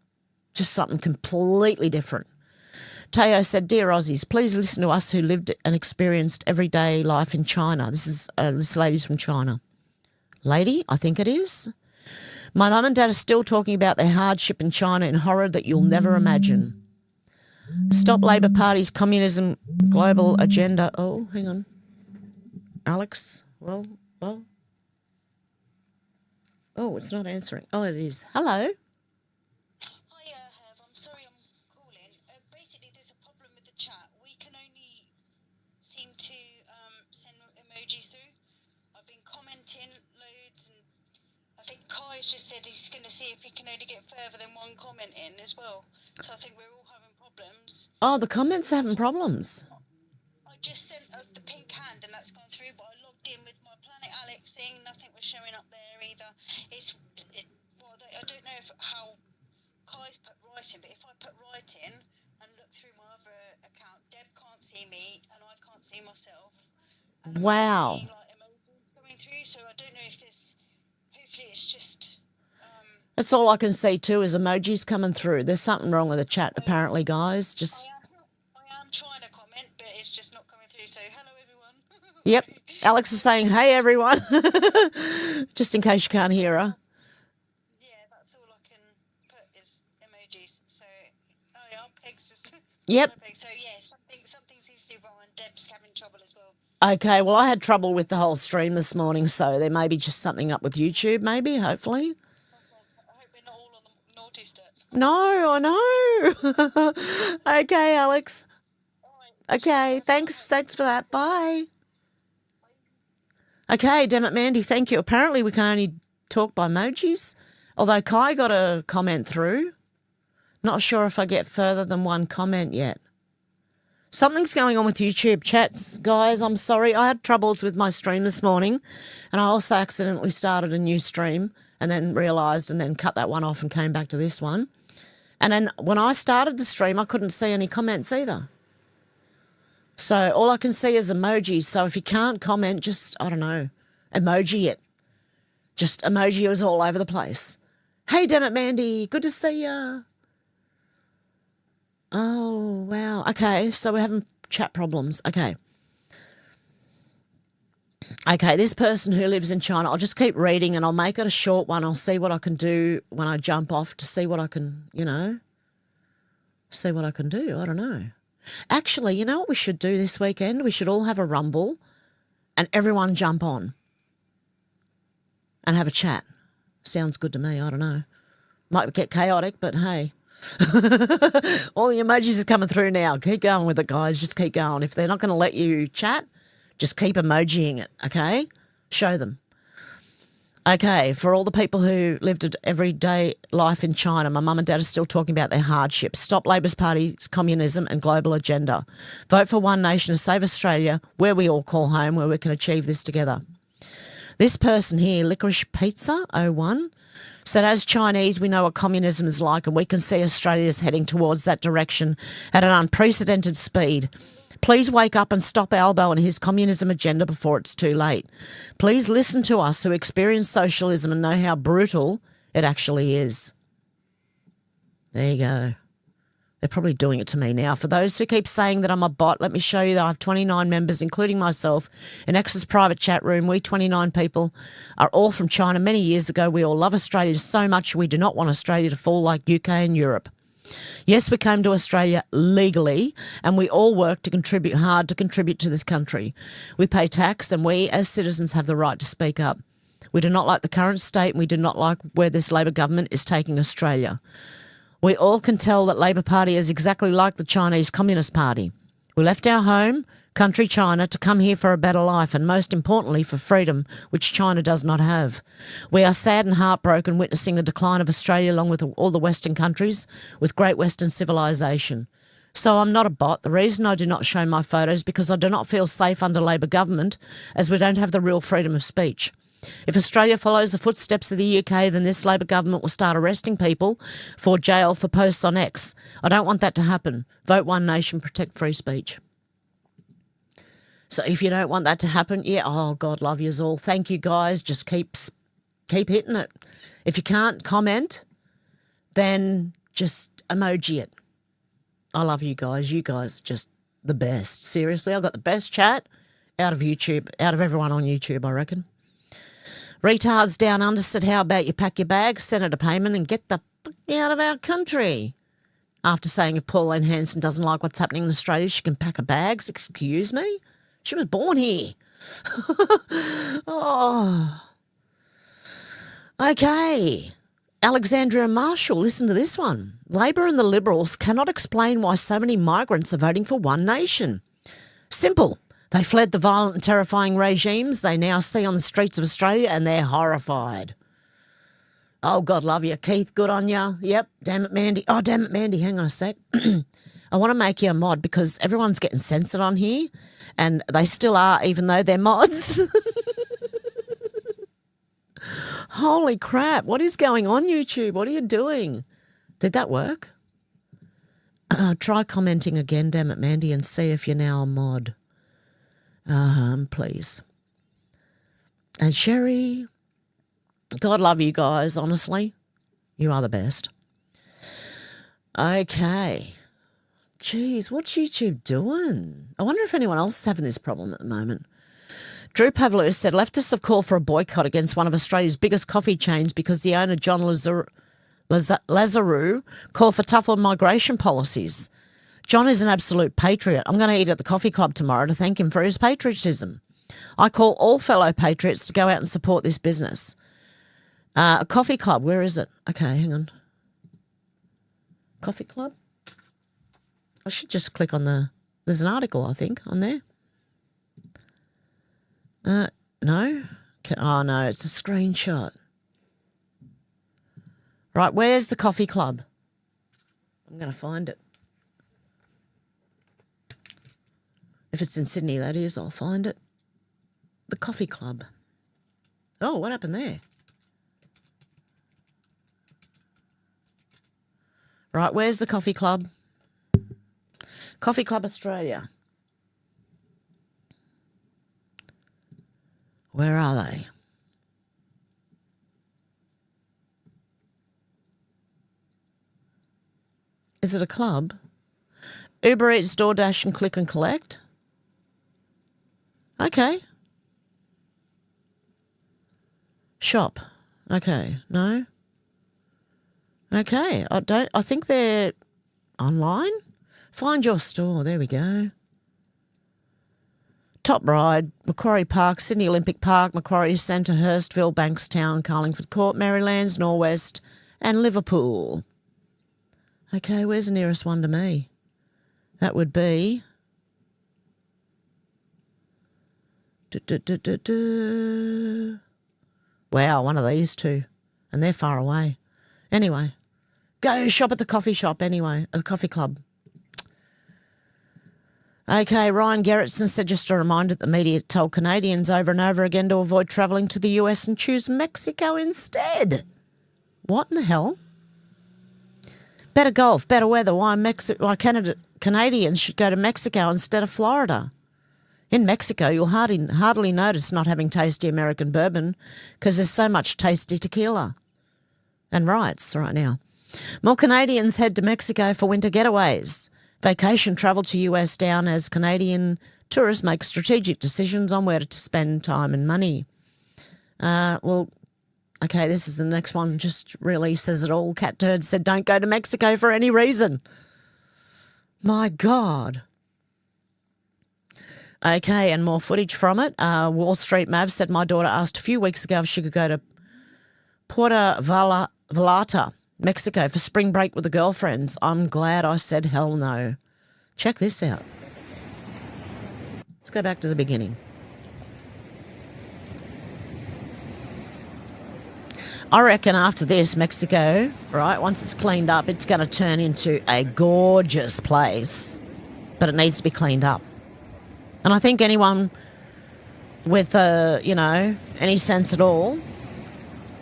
Just something completely different. Teo said, dear Aussies, please listen to us who lived and experienced everyday life in China. This lady's from China. Lady, I think it is. My mum and dad are still talking about their hardship in China in horror that you'll never imagine. Stop Labor Party's communism global agenda. Oh, hang on. Alex, well. Oh, it's not answering. Oh, it is. Hello. Just said he's going to see if he can only get further than one comment in as well. So I think we're all having problems. Oh, the comments are having problems. I just sent the pink hand and that's gone through, but I logged in with my Planet Alex thing. Nothing was showing up there either. I don't know how Kai's put writing, but if I put writing and look through my other account, Deb can't see me and I can't see myself. Wow. I'm seeing, emojis coming through, so I don't know if this. Hopefully it's just. That's all I can see too is emojis coming through. There's something wrong with the chat apparently, guys. I am trying to comment, but it's just not coming through. So hello everyone. Yep. Alex is saying, hey everyone. Just in case you can't hear her. Yeah, that's all I can put is emojis. So Pegs is. Yep. So yeah, something seems to be wrong. Deb's having trouble as well. Okay, well I had trouble with the whole stream this morning, so there may be just something up with YouTube, maybe, hopefully. No, I know. Okay, Alex. Okay, thanks for that. Bye. Okay, dammit, Mandy, thank you. Apparently we can only talk by emojis, although Kai got a comment through. Not sure if I get further than one comment yet. Something's going on with YouTube chats, guys. I'm sorry. I had troubles with my stream this morning, and I also accidentally started a new stream and then realised and then cut that one off and came back to this one. And then when I started the stream, I couldn't see any comments either. So all I can see is emojis. So if you can't comment, just, I don't know, emoji it. Just emoji is all over the place. Hey, damn it, Mandy. Good to see ya. Oh, wow. Okay, so we're having chat problems. Okay. Okay, this person who lives in China, I'll just keep reading and I'll make it a short one. I'll see what I can do when I jump off to see what I can, see what I can do. I don't know. Actually, you know what we should do this weekend? We should all have a rumble and everyone jump on and have a chat. Sounds good to me. I don't know. Might get chaotic, but hey. All the emojis are coming through now. Keep going with it, guys. Just keep going. If they're not going to let you chat, just keep emojiing it, okay? Show them. Okay, for all the people who lived an everyday life in China, my mum and dad are still talking about their hardships. Stop Labor's Party's communism and global agenda. Vote for One Nation to save Australia, where we all call home, where we can achieve this together. This person here, Licorice Pizza 01, said, as Chinese, we know what communism is like and we can see Australia's heading towards that direction at an unprecedented speed. Please wake up and stop Albo and his communism agenda before it's too late. Please listen to us who experience socialism and know how brutal it actually is. There you go. They're probably doing it to me now. For those who keep saying that I'm a bot, let me show you that I have 29 members, including myself, in X's private chat room. We 29 people are all from China many years ago. We all love Australia so much we do not want Australia to fall like UK and Europe. Yes, we came to Australia legally and we all work to contribute hard to contribute to this country. We pay tax and we as citizens have the right to speak up. We do not like the current state and we do not like where this Labor government is taking Australia. We all can tell that Labor Party is exactly like the Chinese Communist Party. We left our home, country China, to come here for a better life and most importantly for freedom, which China does not have. We are sad and heartbroken witnessing the decline of Australia along with all the Western countries with great Western civilisation. So I'm not a bot. The reason I do not show my photos because I do not feel safe under Labor government as we don't have the real freedom of speech. If Australia follows the footsteps of the UK, then this Labor government will start arresting people for jail for posts on X. I don't want that to happen. Vote One Nation, protect free speech. So if you don't want that to happen, yeah, oh, God love yous all. Thank you, guys. Just keep hitting it. If you can't comment, then just emoji it. I love you guys. You guys are just the best. Seriously, I've got the best chat out of YouTube, out of everyone on YouTube, I reckon. Retards Down Under said, how about you pack your bags, send it a payment and get the fuck out of our country? After saying if Pauline Hanson doesn't like what's happening in Australia, she can pack her bags. Excuse me? She was born here. Oh. Okay. Alexandria Marshall, listen to this one. Labor and the Liberals cannot explain why so many migrants are voting for One Nation. Simple. They fled the violent and terrifying regimes they now see on the streets of Australia and they're horrified. Oh, God love you. Keith, good on you. Yep, damn it, Mandy. Oh, damn it, Mandy, hang on a sec. I want to make you a mod because everyone's getting censored on here and they still are even though they're mods. Holy crap, what is going on, YouTube? What are you doing? Did that work? Try commenting again, damn it, Mandy, and see if you're now a mod. Please. And Sherry, God love you guys, honestly. You are the best. Okay. Jeez, what's YouTube doing? I wonder if anyone else is having this problem at the moment. Drew Pavlou said leftists have called for a boycott against one of Australia's biggest coffee chains because the owner, John Lazarou, called for tougher migration policies. John is an absolute patriot. I'm going to eat at the coffee club tomorrow to thank him for his patriotism. I call all fellow patriots to go out and support this business. A coffee club, where is it? Okay, hang on. Coffee club? I should just click on there's an article, I think, on there. No? Oh, no, it's a screenshot. Right, where's the coffee club? I'm going to find it. If it's in Sydney, that is, I'll find it. The coffee club. Oh, what happened there? Right, where's the coffee club? Coffee Club Australia. Where are they? Is it a club? Uber Eats, DoorDash and Click and Collect? Okay. Shop. Okay, no? Okay, I think they're online. Find your store, there we go. Top Ride, Macquarie Park, Sydney Olympic Park, Macquarie Centre, Hurstville, Bankstown, Carlingford Court, Marylands, Norwest and Liverpool. Okay, where's the nearest one to me? That would be... Wow, one of these two. And they're far away. Anyway, go shop at the coffee shop anyway, at the coffee club. Okay, Ryan Gerritsen said just a reminder that the media told Canadians over and over again to avoid travelling to the US and choose Mexico instead. What in the hell? Better golf, better weather. Why Canadians should go to Mexico instead of Florida? In Mexico, you'll hardly notice not having tasty American bourbon because there's so much tasty tequila and riots right now. More Canadians head to Mexico for winter getaways. Vacation travel to US down as Canadian tourists make strategic decisions on where to spend time and money. Okay, this is the next one. Just really says it all. Cat Turd said, don't go to Mexico for any reason. My God. Okay, and more footage from it. Wall Street Mav said, my daughter asked a few weeks ago if she could go to Puerto Vallarta, Mexico, for spring break with the girlfriends. I'm glad I said hell no. Check this out. Let's go back to the beginning. I reckon after this, Mexico, right, once it's cleaned up, it's going to turn into a gorgeous place, but it needs to be cleaned up. And I think anyone with, any sense at all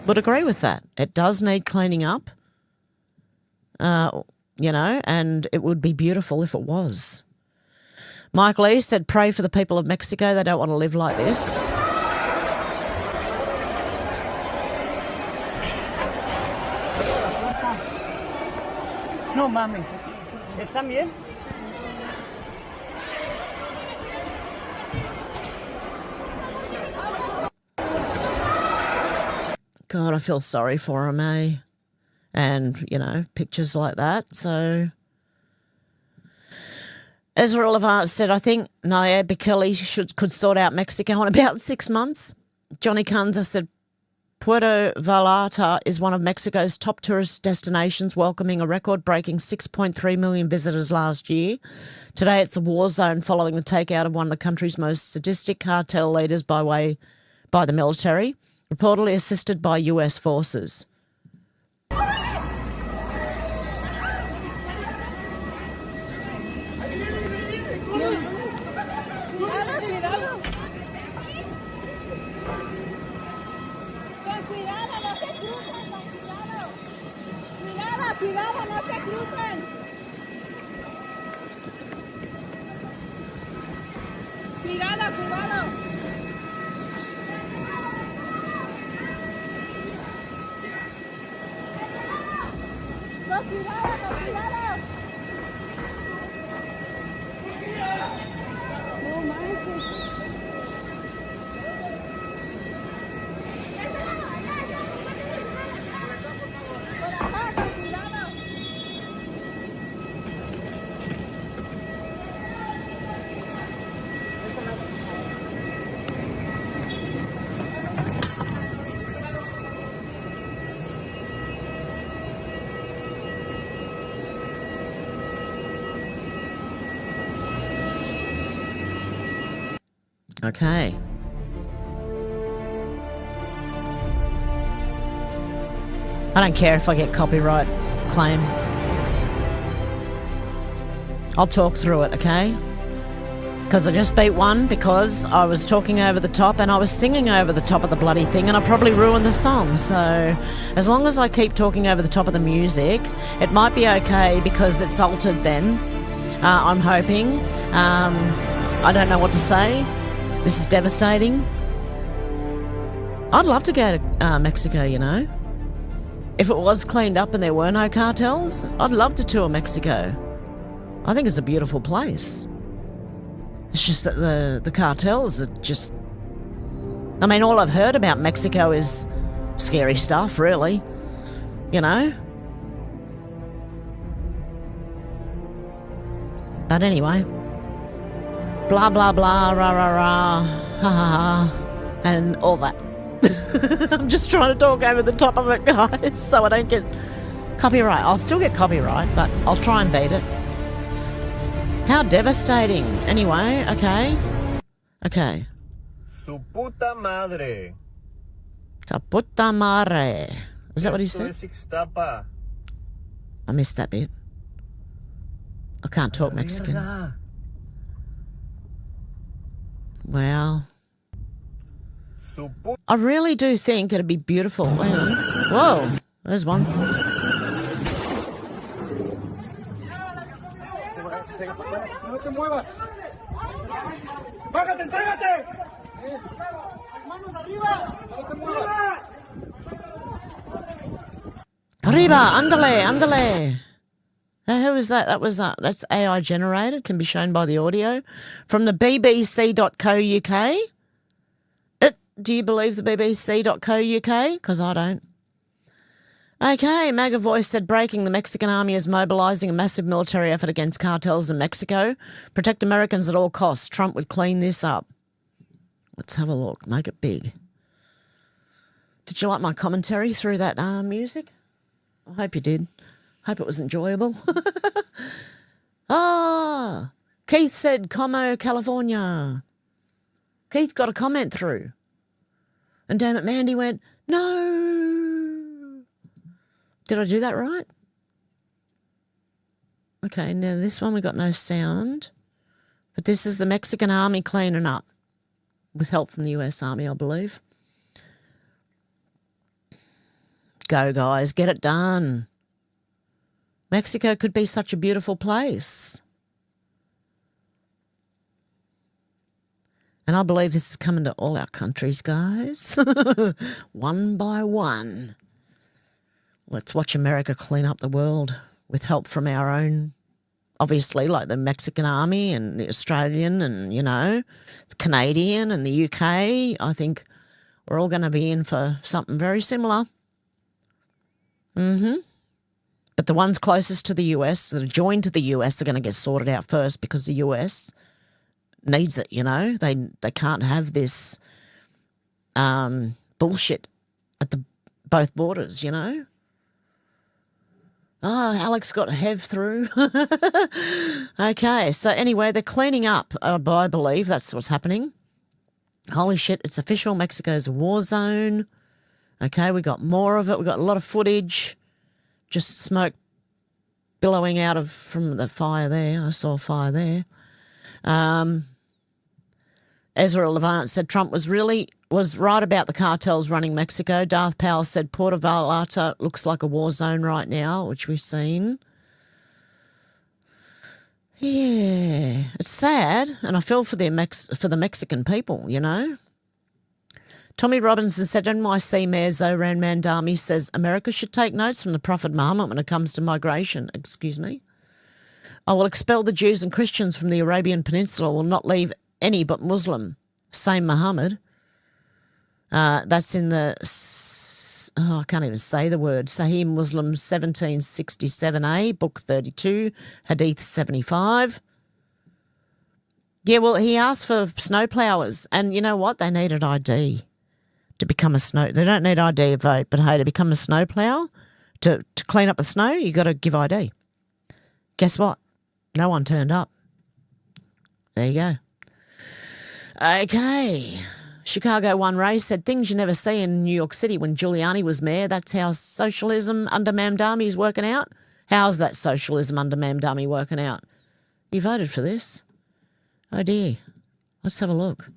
would agree with that. It does need cleaning up, and it would be beautiful if it was. Mike Lee said, pray for the people of Mexico. They don't want to live like this. No, mami. ¿Están bien? God, I feel sorry for him, eh? And, pictures like that. So, Ezra Levant said, I think Nayib Bukele could sort out Mexico in about 6 months. Johnny Kanza said, Puerto Vallarta is one of Mexico's top tourist destinations, welcoming a record-breaking 6.3 million visitors last year. Today it's a war zone following the takeout of one of the country's most sadistic cartel leaders by the military, reportedly assisted by US forces. Okay. I don't care if I get copyright claim. I'll talk through it, okay? Because I just beat one because I was talking over the top and I was singing over the top of the bloody thing and I probably ruined the song. So as long as I keep talking over the top of the music, it might be okay because it's altered then. I'm hoping. I don't know what to say. This is devastating. I'd love to go to Mexico, you know. If it was cleaned up and there were no cartels, I'd love to tour Mexico. I think it's a beautiful place. It's just that the cartels are just... I mean, all I've heard about Mexico is scary stuff, really. You know? But anyway. Blah, blah, blah, rah, rah, rah, ha, ha, ha, and all that. I'm just trying to talk over the top of it, guys, so I don't get copyright. I'll still get copyright, but I'll try and beat it. How devastating. Anyway, okay. Okay. Su puta madre. Su puta madre. Is that what he said? I missed that bit. I can't talk Mexican. Wow. I really do think it'd be beautiful. Hang on. Whoa, there's one. No te muevas. Bájate, entrégate. Manos arriba. No te muevas. Arriba, andale, andale. Who was that? That's AI generated, can be shown by the audio. From the bbc.co.uk. Do you believe the bbc.co.uk? Because I don't. Okay, MAGA Voice said breaking, the Mexican army is mobilising a massive military effort against cartels in Mexico. Protect Americans at all costs. Trump would clean this up. Let's have a look. Make it big. Did you like my commentary through that music? I hope you did. Hope it was enjoyable. Keith said Como, California. Keith got a comment through. And damn it, Mandy went, no. Did I do that right? Okay, now this one we got no sound. But this is the Mexican army cleaning up. With help from the US Army, I believe. Go, guys, get it done. Mexico could be such a beautiful place. And I believe this is coming to all our countries, guys. One by one. Let's watch America clean up the world with help from our own, obviously, like the Mexican army and the Australian and, you know, the Canadian and the UK. I think we're all going to be in for something very similar. But the ones closest to the US, that are joined to the US, are going to get sorted out first because the US needs it, you know. They can't have this bullshit at both borders, you know. Oh, Alex got Hev through. Okay, so anyway, they're cleaning up, I believe. That's what's happening. Holy shit, it's official. Mexico's a war zone. Okay, we got more of it. We got a lot of footage. Just smoke billowing out from the fire there. I saw fire there. Ezra Levant said Trump was right about the cartels running Mexico. Darth Powell said Puerto Vallarta looks like a war zone right now, which we've seen. Yeah, it's sad, and I feel for the Mexican people, you know. Tommy Robinson said NYC Mayor Zoran Mandami says America should take notes from the Prophet Muhammad when it comes to migration. Excuse me. I will expel the Jews and Christians from the Arabian Peninsula, will not leave any but Muslim. Same Muhammad. That's in the, I can't even say the word, Sahih Muslim 1767a, Book 32, Hadith 75. Yeah, well, he asked for snowplowers, and you know what? They needed ID to become they don't need ID to vote, but hey, to become a snowplower, to clean up the snow, you got to give ID. Guess what? No one turned up. There you go. Okay. Chicago One Ray said, things you never see in New York City when Giuliani was mayor. That's how socialism under Mamdani is working out. How's that socialism under Mamdani working out? You voted for this. Oh dear. Let's have a look.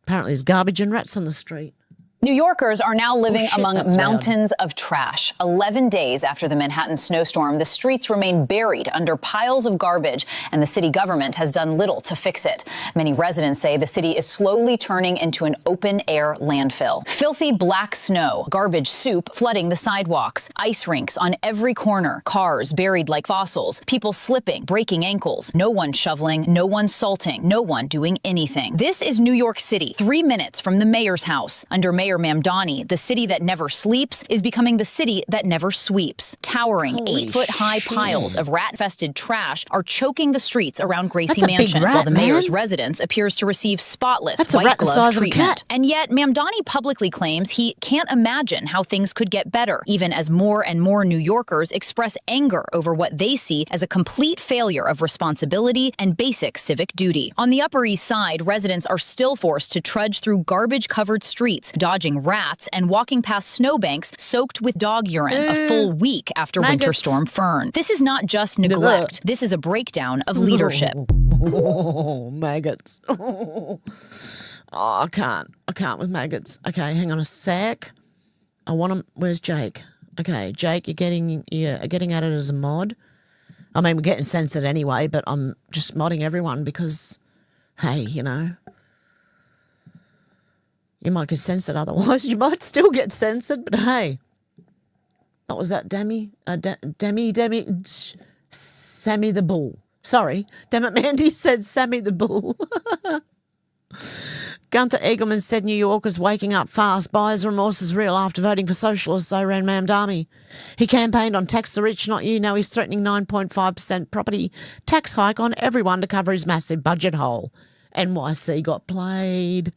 Apparently there's garbage and rats on the street. New Yorkers are now living shit, among that's mountains of trash. 11 days after the Manhattan snowstorm, the streets remain buried under piles of garbage, and the city government has done little to fix it. Many residents say the city is slowly turning into an open-air landfill. Filthy black snow, garbage soup flooding the sidewalks, ice rinks on every corner, cars buried like fossils, people slipping, breaking ankles, no one shoveling, no one salting, no one doing anything. This is New York City, 3 minutes from the mayor's house. Under Mayor Mamdani, the city that never sleeps is becoming the city that never sweeps. Towering 8-foot-high piles of rat-infested trash are choking the streets around Gracie Mansion, while the mayor's residence appears to receive spotless white-glove treatment. And yet, Mamdani publicly claims he can't imagine how things could get better, even as more and more New Yorkers express anger over what they see as a complete failure of responsibility and basic civic duty. On the Upper East Side, residents are still forced to trudge through garbage-covered streets, dodging rats and walking past snowbanks soaked with dog urine a full week after Winter Storm Fern. This is not just neglect. This is a breakdown of leadership. Oh, maggots. Oh, I can't with maggots. Okay, hang on a sec. I want them. Where's Jake? Okay, Jake, you're getting at it as a mod. I mean, we're getting censored anyway, but I'm just modding everyone because, hey, you know, you might get censored otherwise. You might still get censored, but hey. What was that, Sammy the Bull. Sorry. Damn it, Mandy said Sammy the Bull. Gunter Eagleman said New Yorkers waking up fast. Buyer's remorse is real after voting for socialists, so ran Mamdani. He campaigned on tax the rich, not you. Now he's threatening 9.5% property tax hike on everyone to cover his massive budget hole. NYC got played.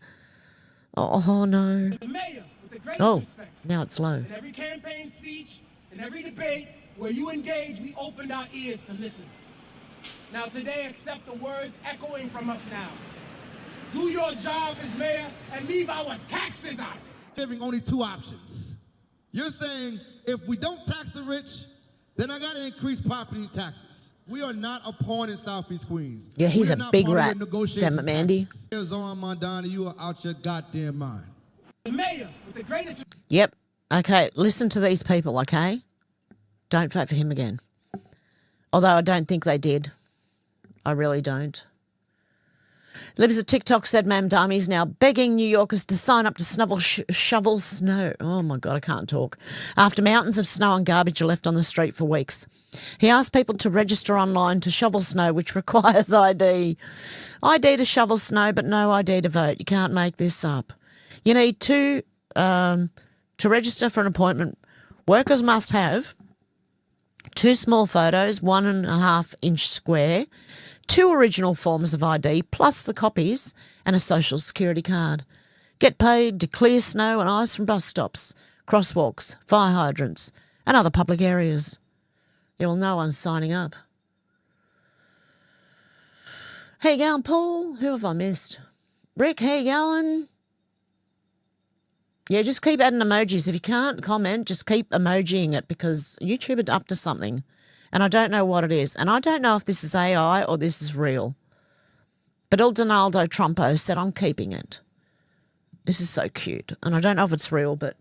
Oh, no. Oh, now it's low. In every campaign speech, in every debate where you engage, we opened our ears to listen. Now today, accept the words echoing from us now. Do your job as mayor and leave our taxes out. Giving only two options. You're saying if we don't tax the rich, then I got to increase property taxes. We are not a pawn in Southeast Queens. Yeah, he's a big rat. Damn it, Mandy. Here's on Mondani, you are out your goddamn mind. The mayor with the greatest... Yep. Okay, listen to these people, okay? Don't vote for him again. Although I don't think they did. I really don't. Libs of TikTok said Mamdani is now begging New Yorkers to sign up to shovel snow. Oh, my God, I can't talk. After mountains of snow and garbage are left on the street for weeks. He asked people to register online to shovel snow, which requires ID. ID to shovel snow, but no ID to vote. You can't make this up. You need to register for an appointment. Workers must have 2 small photos, 1.5 inch square, 2 original forms of ID, plus the copies, and a social security card. Get paid to clear snow and ice from bus stops, crosswalks, fire hydrants, and other public areas. Yeah, well, no one's signing up. How you going, Paul? Who have I missed? Rick, how you going? Yeah, just keep adding emojis. If you can't comment, just keep emojiing it because YouTube is up to something. And I don't know what it is. And I don't know if this is AI or this is real. But Il Donaldo Trumpo said, I'm keeping it. This is so cute. And I don't know if it's real, but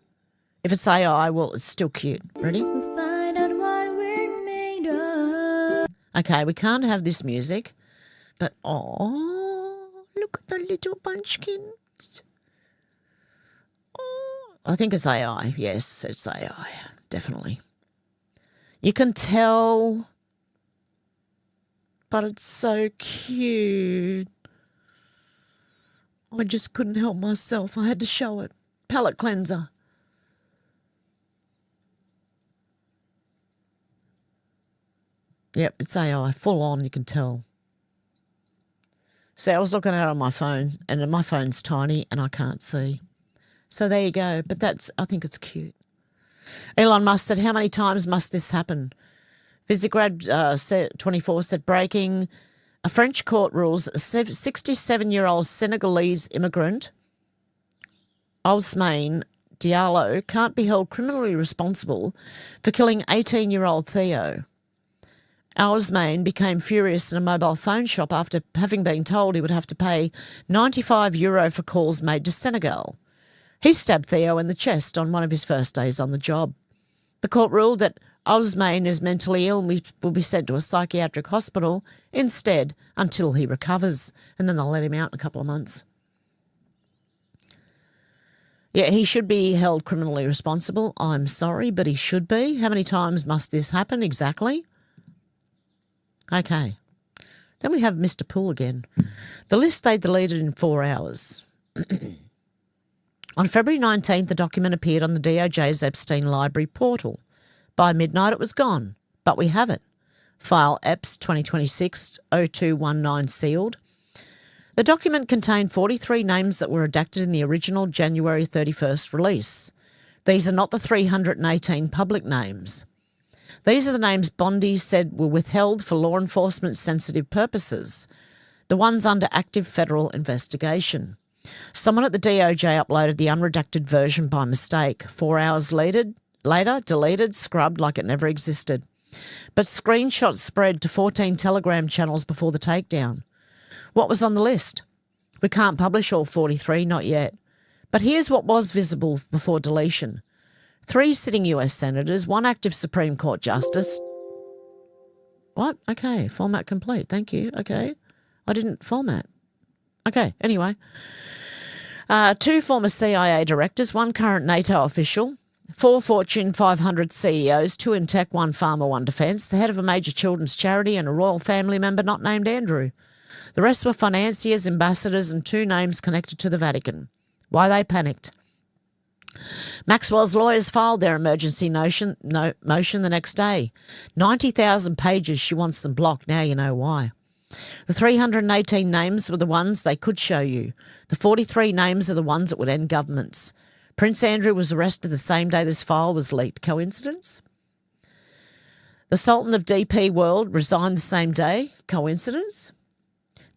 if it's AI, well, it's still cute. Ready? We'll find out what we're made of. Okay, we can't have this music. But, oh, look at the little munchkins. Oh, I think it's AI. Yes, it's AI. Definitely. You can tell, but it's so cute. I just couldn't help myself. I had to show it. Palette cleanser. Yep, it's AI. Full on, you can tell. See, I was looking at it on my phone, and my phone's tiny, and I can't see. So there you go. But I think it's cute. Elon Musk said, how many times must this happen? Visigrad 24 said, breaking. A French court rules a 67-year-old Senegalese immigrant, Ousmane Diallo, can't be held criminally responsible for killing 18-year-old Theo. Alsmain became furious in a mobile phone shop after having been told he would have to pay €95 for calls made to Senegal. He stabbed Theo in the chest on one of his first days on the job. The court ruled that Alsmain is mentally ill and will be sent to a psychiatric hospital instead until he recovers, and then they'll let him out in a couple of months. Yeah, he should be held criminally responsible. I'm sorry, but he should be. How many times must this happen exactly? Okay. Then we have Mr. Poole again. The list they deleted in 4 hours. On February 19th, the document appeared on the DOJ's Epstein Library portal. By midnight, it was gone, but we have it. File EPS 2026-0219 sealed. The document contained 43 names that were redacted in the original January 31st release. These are not the 318 public names. These are the names Bondi said were withheld for law enforcement sensitive purposes, the ones under active federal investigation. Someone at the DOJ uploaded the unredacted version by mistake. 4 hours later, deleted, scrubbed like it never existed. But screenshots spread to 14 Telegram channels before the takedown. What was on the list? We can't publish all 43, not yet. But here's what was visible before deletion. 3 sitting US senators, 1 active Supreme Court justice. What? Okay, format complete. Thank you. Okay. I didn't format. Okay, anyway. 2 former CIA directors, 1 current NATO official, 4 Fortune 500 CEOs, 2 in tech, 1 pharma, 1 defence, the head of a major children's charity and a royal family member not named Andrew. The rest were financiers, ambassadors and 2 names connected to the Vatican. Why they panicked? Maxwell's lawyers filed their emergency motion the next day. 90,000 pages, she wants them blocked. Now you know why. The 318 names were the ones they could show you. The 43 names are the ones that would end governments. Prince Andrew was arrested the same day this file was leaked. Coincidence? The Sultan of DP World resigned the same day. Coincidence?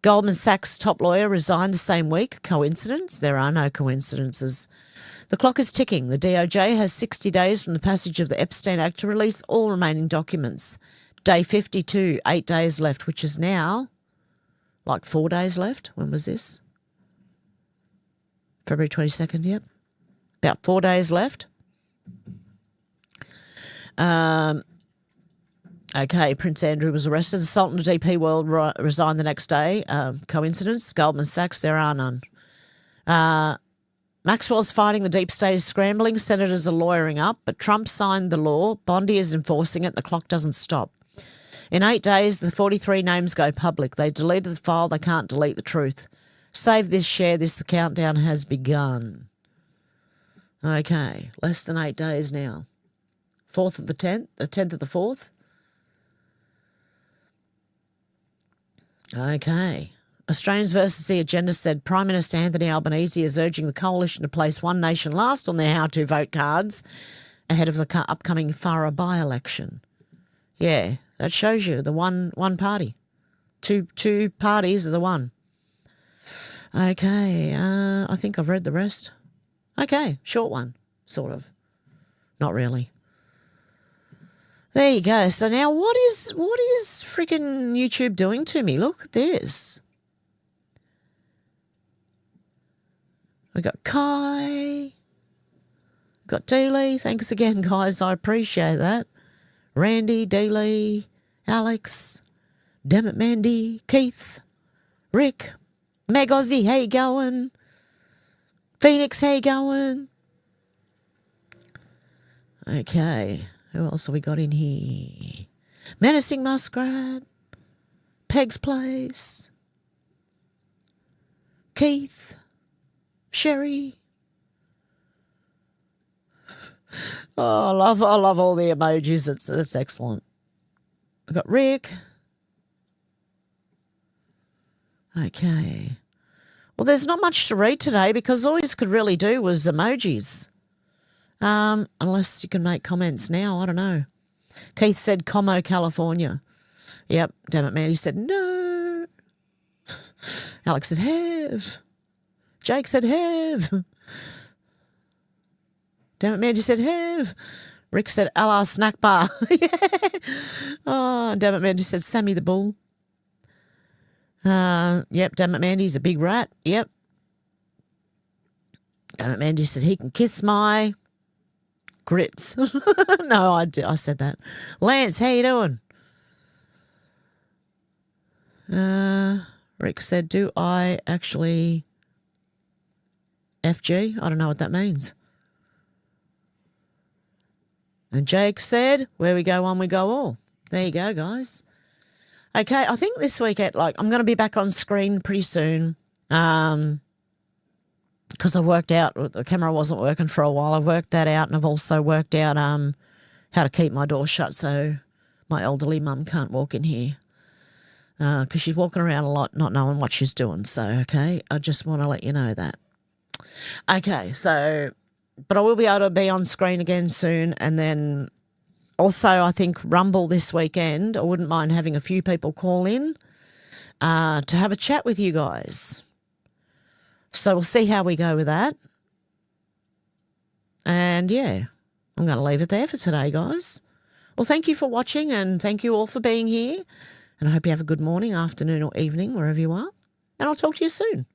Goldman Sachs' top lawyer resigned the same week. Coincidence? There are no coincidences. The clock is ticking. The DOJ has 60 days from the passage of the Epstein Act to release all remaining documents. Day 52, 8 days left, which is now like 4 days left. When was this? February 22nd, yep. About 4 days left. Okay, Prince Andrew was arrested. The Sultan of DP World resigned the next day. Coincidence? Goldman Sachs, there are none. Maxwell's fighting, the deep state is scrambling, senators are lawyering up, but Trump signed the law, Bondi is enforcing it, the clock doesn't stop. In 8 days, the 43 names go public. They deleted the file, they can't delete the truth. Save this, share this, the countdown has begun. Okay, less than 8 days now. 4th of the 10th, the 10th of the 4th. Okay. Australians versus the Agenda said Prime Minister Anthony Albanese is urging the coalition to place One Nation last on their how-to vote cards ahead of the upcoming Farah by-election. Yeah, that shows you the one party. Two parties are the one. Okay, I think I've read the rest. Okay, short one, sort of. Not really. There you go. So now what is freaking YouTube doing to me? Look at this. We got Kai. Got Dealey. Thanks again, guys. I appreciate that. Randy, Dealey, Alex, Dammit Mandy, Keith, Rick, Meg Aussie, how you going? Phoenix, how you going? Okay. Who else have we got in here? Menacing Muskrat, Peg's Place, Keith, Sherry. Oh, I love all the emojis. It's excellent. We've got Rick. Okay. Well, there's not much to read today because all you could really do was emojis. Unless you can make comments now, I don't know. Keith said Como, California. Yep, damn it, man. He said no. Alex said have. Jake said have. Damn it, man, you said have. Rick said, "Allah snack bar." Yeah. Oh, damn it, Mandy said, "Sammy the Bull." Yep, damn it, Mandy's a big rat. Yep. Damn it, Mandy said, "He can kiss my grits." No, I said that. Lance, how you doing? Rick said, "Do I actually FG?" I don't know what that means. And Jake said, "Where we go one, we go all." There you go, guys. Okay, I think this week I'm going to be back on screen pretty soon. Because I've worked out the camera wasn't working for a while. I've worked that out, and I've also worked out how to keep my door shut so my elderly mum can't walk in here. Because she's walking around a lot, not knowing what she's doing. So, okay, I just want to let you know that. Okay, so, but I will be able to be on screen again soon. And then also, I think Rumble this weekend, I wouldn't mind having a few people call in to have a chat with you guys. So we'll see how we go with that. And, yeah, I'm going to leave it there for today, guys. Well, thank you for watching, and thank you all for being here. And I hope you have a good morning, afternoon or evening, wherever you are. And I'll talk to you soon.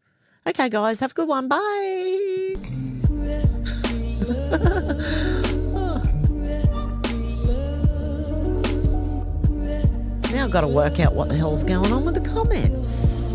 Okay, guys, have a good one. Bye. Now I've got to work out what the hell's going on with the comments.